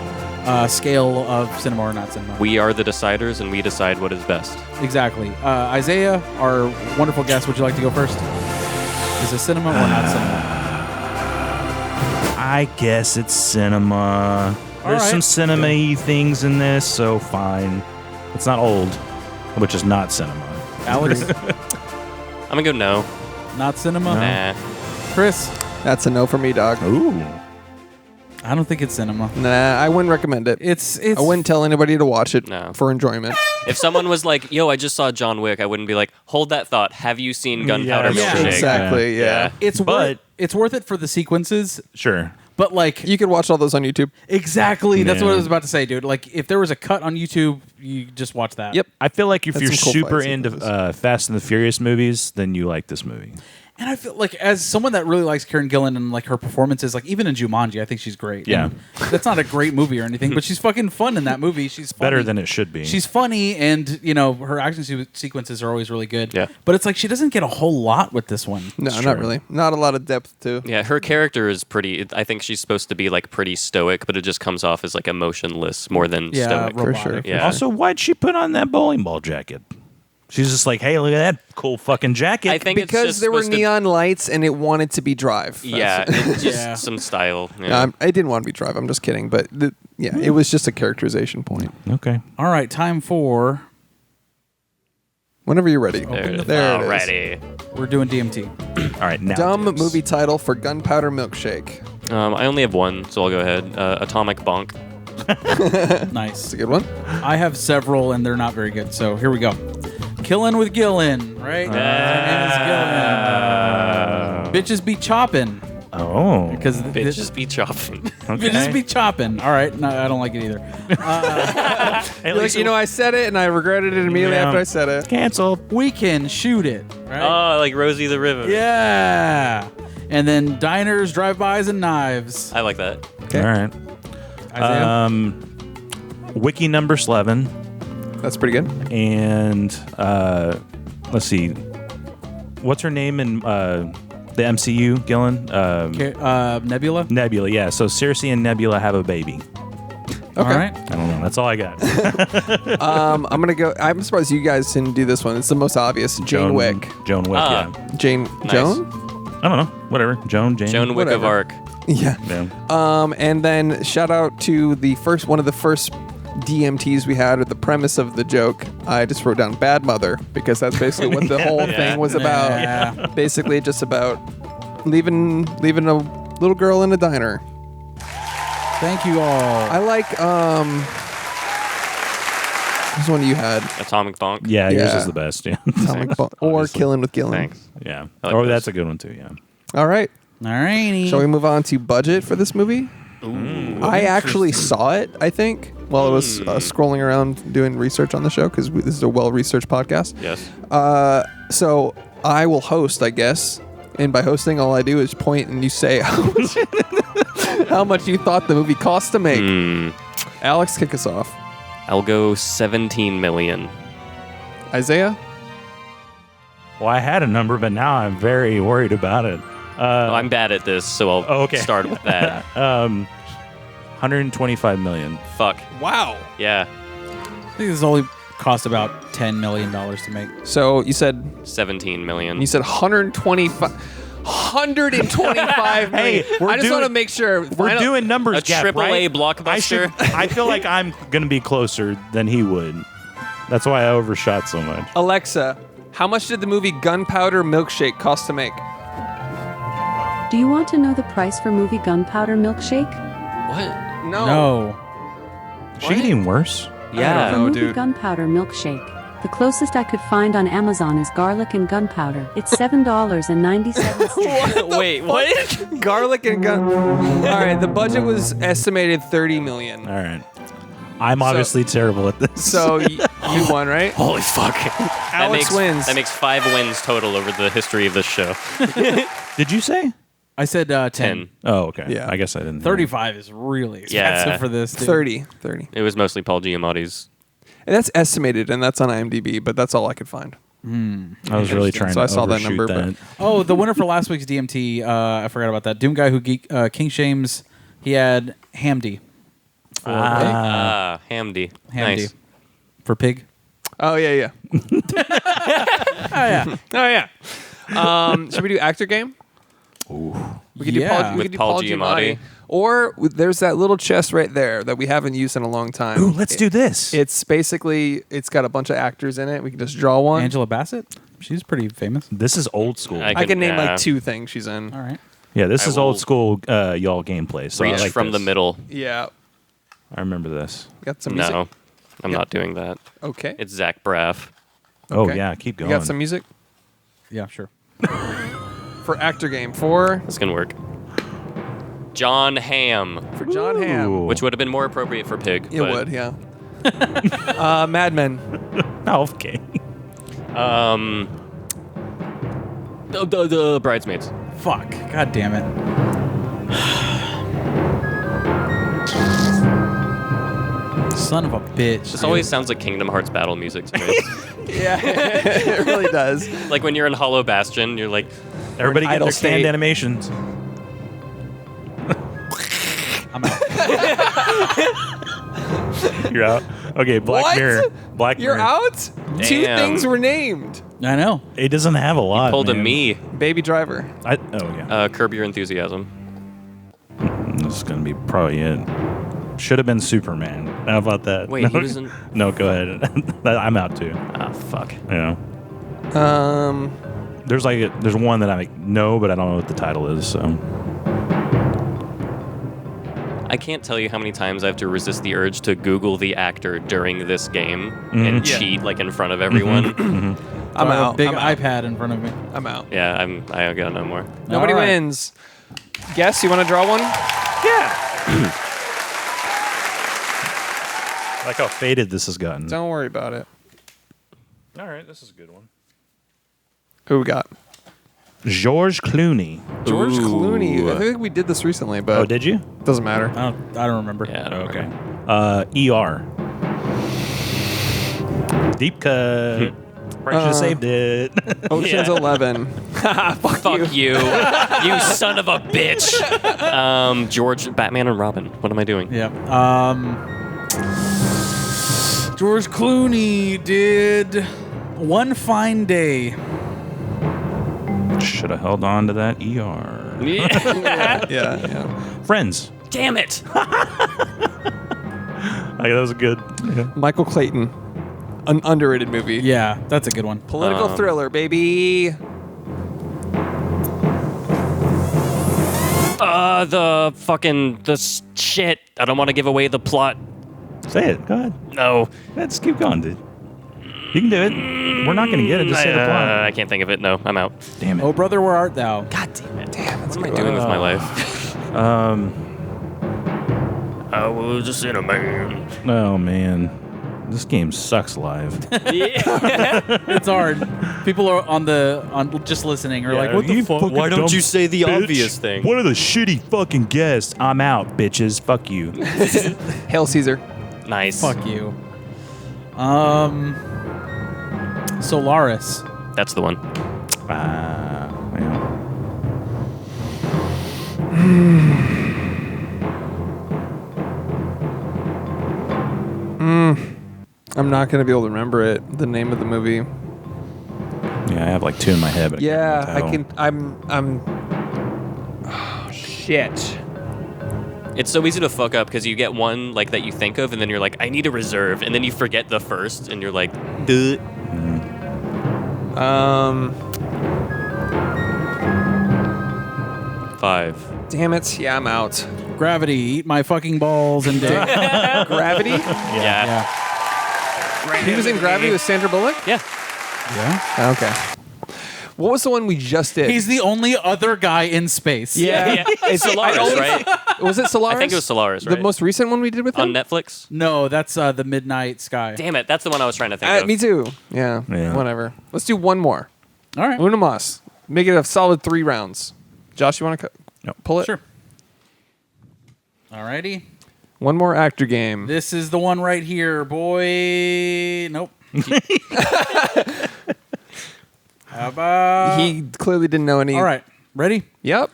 scale of cinema or not cinema. We are the deciders, and we decide what is best. Exactly. Isaiah, our wonderful guest, would you like to go first? Is it cinema or not cinema? I guess it's cinema. There's right. some cinema-y things in this, so fine. It's not old, which is not cinema. Alex, I'm gonna go no. not cinema? Nah. Chris, That's a no for me, dog. Ooh. I don't think it's cinema. Nah, I wouldn't recommend it. It's I wouldn't tell anybody to watch it No. for enjoyment. If someone was like, "Yo, I just saw John Wick," I wouldn't be like, "Hold that thought. Have you seen Gunpowder Yeah, Milkshake?" Exactly, yeah. It's But- it's worth it for the sequences, Sure. but like You could watch all those on YouTube. exactly, that's what I Yeah. was about to say, dude. Like if there was a cut on YouTube, you just watch that. Yep. I feel like if That's you're some cool super fight into sequences. Fast and the Furious movies, then you like this movie. And I feel like as someone that really likes Karen Gillan and like her performances, like even in Jumanji, I think she's great. Yeah. And that's not a great movie or anything, but she's fucking fun in that movie. She's funny. Better than it should be. She's funny, and her action sequences are always really good. Yeah. But it's like she doesn't get a whole lot with this one. No, It's not true. really. Not a lot of depth to. Yeah, her character is pretty. I think she's supposed to be like pretty stoic, but it just comes off as like emotionless more than Yeah, stoic. For robotic. sure. Yeah. Also, why'd she put on that bowling ball jacket? She's just like, hey, look at that cool fucking jacket. I think it's Because just there were supposed to- neon lights and it wanted to be Drive. Yeah, it's just Yeah. some style. Yeah. No, I didn't want to be Drive. I'm just kidding. But it was just a characterization point. Okay. All right, time for Whenever you're ready. there it is. There it is. Alrighty. we're doing DMT. All right, now. Dumb dibs. movie title for Gunpowder Milkshake. I only have one, so I'll go ahead. Atomic Bonk. Nice. It's a good one. I have several, and they're not very good. So here we go. Killin' with Gillen, right? Her name is Gillen. Bitches be chopping Oh. because Bitches be chopping. Okay. bitches be chopping. All right, no, I don't like it either. At least I said it and I regretted it immediately Yeah. after I said it. canceled. We can shoot it, right? Oh, like Rosie the River. Yeah. And then diners, drive-bys, and knives. I like that. All right. Isaiah? Wiki number 11. That's pretty good. And let's see. What's her name in the MCU, Gillen? Nebula. Nebula, yeah. So Cersei and Nebula have a baby. All right. I don't know. That's all I got. I'm gonna go. I'm surprised you guys didn't do this one. It's the most obvious. Jane Wick. Joan Wick, Ah. yeah. Joan. I don't know. Whatever. Jane. Joan Wick of Whatever. Arc. Yeah. Yeah. And then shout out to one of the first DMTs we had, or the premise of the joke. I just wrote down "bad mother" because that's basically what the whole thing was about. Yeah. Basically, just about leaving a little girl in a diner. Thank you all. I like this one you had. Atomic Bonk. Yeah, yours Yeah. is the best. Yeah. Atomic Bomb, or Obviously. Killing with Gillen. Thanks. Yeah. I like Oh, those. that's a good one too. Yeah. All right. All righty. Shall we move on to budget for this movie? I actually saw it, I think, while I was scrolling around doing research on the show, because this is a well-researched podcast. Yes. So I will host, I guess. And by hosting, all I do is point and you say how much you thought the movie cost to make. Alex, kick us off. I'll go 17 million. Isaiah? Well, I had a number, but now I'm very worried about it. I'm bad at this, so I'll okay. start with that. 125 million. Fuck. Wow. Yeah. I think this only cost about $10 million to make. So you said 17 million. 125 million. Hey, we're I just doing- want to make sure. We're doing numbers A gap, triple A right? blockbuster? I feel like I'm gonna be closer than he would. That's why I overshot so much. Alexa, how much did the movie Gunpowder Milkshake cost to make? Do you want to know the price for movie Gunpowder Milkshake? What? No. Is she getting worse? Yeah. The No, movie dude. Gunpowder Milkshake. The closest I could find on Amazon is garlic and gunpowder. It's $7.97. Wait, what? Garlic and gun. All right, the budget was estimated 30 million. All right. I'm obviously terrible at this. So you won, right? Holy fuck. Alex wins. That makes 5 wins total over the history of this show. Did you say? I said 10. 10. Oh, okay. Yeah. I guess I didn't. 35 is really expensive Yeah. for this. Dude. 30. It was mostly Paul Giamatti's. And that's estimated, and that's on IMDb, but that's all I could find. I was really trying So to I saw that overshoot number, but- that. Oh, the winner for last week's DMT, I forgot about that. Doom guy who King Shames, he had Hamdi. Hamdi. Hamdi. Nice. For pig. Oh, yeah. Oh, yeah. Oh, yeah. Should we do actor game? We could Yeah. do With Paul Giamatti. Or there's that little chest right there that we haven't used in a long time. Ooh, let's do this. It's basically, it's got a bunch of actors in it. We can just draw one. Angela Bassett. She's pretty famous. This is old school. I can name yeah. like 2 things she's in. All right. Yeah, this I is old will school y'all gameplay. So I Reach like from this. the middle. Yeah. I remember this. Got some music? No, I'm not doing that. Okay. It's Zach Braff. Oh Okay. yeah, keep You going. got some music? Yeah, sure. For actor game. For That's going to work. John Hamm, John Hamm. Ooh. which would have been more appropriate for Pig. It but, would, yeah. Mad Men. Oh, okay. The Bridesmaids. Fuck. God damn it. Son of a bitch. This always sounds like Kingdom Hearts battle music to me. Yeah, it really does. Like when you're in Hollow Bastion, you're like, Everybody get idle their canned state. animations. I'm out. You're out. Okay, Black What? Mirror. Black You're Mirror. out? 2 Damn. things were named. I know. It doesn't have a lot. pulled a man. me. Baby Driver. Oh yeah. Curb Your Enthusiasm. This is gonna be probably it. Should have been Superman. How about that? Wait, he was in- No, go ahead. I'm out too. Ah, fuck. Yeah. There's one that I know, but I don't know what the title is. So I can't tell you how many times I have to resist the urge to Google the actor during this game and Yeah. cheat like in front of everyone. I'm I have out. a big I'm out. iPad in front of me. I'm out. Yeah, I got no more. Nobody All right. wins. Guess, you want to draw one? like how faded this has gotten. Don't worry about it. All right, this is a good one. Who we got? George Clooney. George Ooh. Clooney. I think we did this recently, but Oh, did you? doesn't matter. I don't remember. Yeah, I don't Okay. remember. ER. Deep cut. Probably should have saved it. Ocean's 11. Fuck you. You son of a bitch. George, Batman and Robin. What am I doing? Yeah. George Clooney did One Fine Day. Should have held on to that ER. Yeah. Friends. Damn it. That was good. Yeah. Michael Clayton, an underrated movie. Yeah, that's a good one. Political thriller, baby. The shit. I don't want to give away the plot. Say it. Go ahead. No. Let's keep going, dude. You can do it. We're not going to get it. Just say the plot. I can't think of it. No, I'm out. Damn it. Oh, brother, where art thou? God damn it. What am I doing with my life? I was just in a man. Oh, man. This game sucks live. It's hard. People are on just listening are like, what the fuck? Why don't you say the obvious thing? One of the shitty fucking guests. I'm out, bitches. Fuck you. Hail Caesar. Nice. Fuck you. Solaris. That's the one. Yeah. I'm not going to be able to remember it. The name of the movie. Yeah, I have like two in my head. But Yeah, I can't Oh, shit. It's so easy to fuck up because you get one like that you think of, and then you're like, I need a reserve, and then you forget the first, and you're like, duh. 5. Damn it. Yeah, I'm out. Gravity. Eat my fucking balls and dick. Gravity? Yeah. Yeah. He was in Gravity with Sandra Bullock? Yeah. Yeah. Okay. What was the one we just did? He's the only other guy in space. Yeah. It's Solaris, right? Was it Solaris? I think it was Solaris, right? The most recent one we did with him? On Netflix? No, that's the Midnight Sky. Damn it. That's the one I was trying to think of. Me too. Yeah. Yeah. Whatever. Let's do one more. All right. Una mas. Make it a solid 3 rounds. Josh, you want to pull it? Sure. Alrighty. One more actor game. This is the one right here, boy. Nope. How about... He clearly didn't know any. All right. Ready? Yep.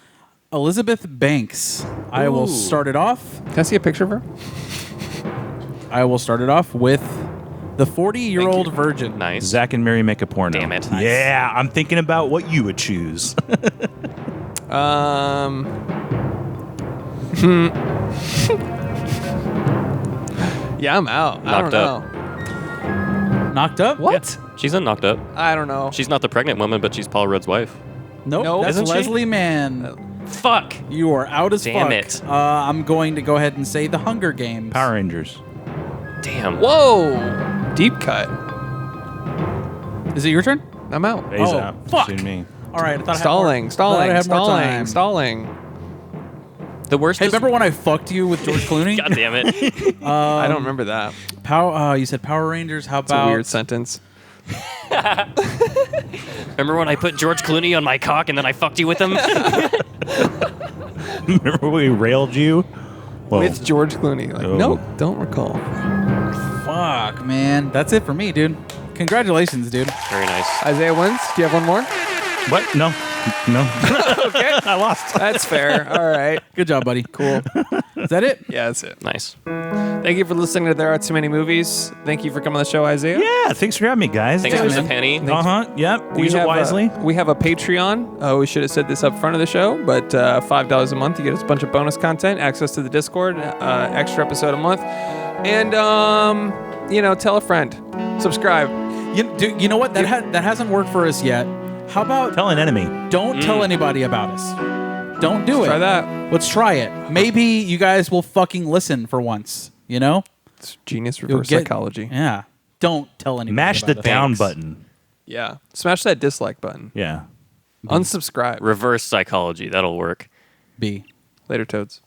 Elizabeth Banks. I will Ooh. start it off. Can I see a picture of her? I will start it off with the 40-year-old virgin. Nice. Zach and Mary make a porno. Damn it. Yeah, I'm thinking about what you would choose. Yeah, I'm out. I don't Knocked up. know. Knocked up? What? She's in Knocked Up. I don't know. She's not the pregnant woman, but she's Paul Rudd's wife. Nope. Nope. That's Isn't she? Leslie Mann. Fuck. You are out as Damn fuck. it. I'm going to go ahead and say The Hunger Games. Power Rangers. Damn. Whoa. Deep cut. Is it your turn? I'm out. He's Oh, out. fuck. Soon me. All right. I thought Stalling. I had more time. Stalling. The worst Hey, is... remember when I fucked you with George Clooney? God damn it. I don't remember that. You said Power Rangers. How It's a about weird sentence. Remember when I put George Clooney on my cock and then I fucked you with him? Remember when we railed you? Whoa. With George Clooney. Like, Oh. nope, don't recall. Fuck, man. That's it for me, dude. Congratulations, dude. Very nice. Isaiah wins. Do you have one more? What? No. Okay. I lost. That's fair. All right. Good job, buddy. Cool. Is that it? Yeah, that's it. Nice. Thank you for listening to There Are Too Many Movies. Thank you for coming on the show, Isaiah. Yeah, thanks for having me, guys. Thanks, Yeah, Mr. man. Penny. Uh-huh. Yep. Use it have wisely. We have a Patreon. We should have said this up front of the show, but $5 a month, you get us a bunch of bonus content, access to the Discord, extra episode a month, and tell a friend, subscribe. You know what? That hasn't worked for us yet. How about Tell an enemy. don't tell anybody about us? Don't do it. Try that. Let's try it. Maybe you guys will fucking listen for once. You know? It's genius You'll reverse get- psychology. Yeah. Don't tell anybody. Mash the about us. down Thanks. button. Yeah. Smash that dislike button. Yeah. Unsubscribe. Reverse psychology. That'll work. B. Later, Toads.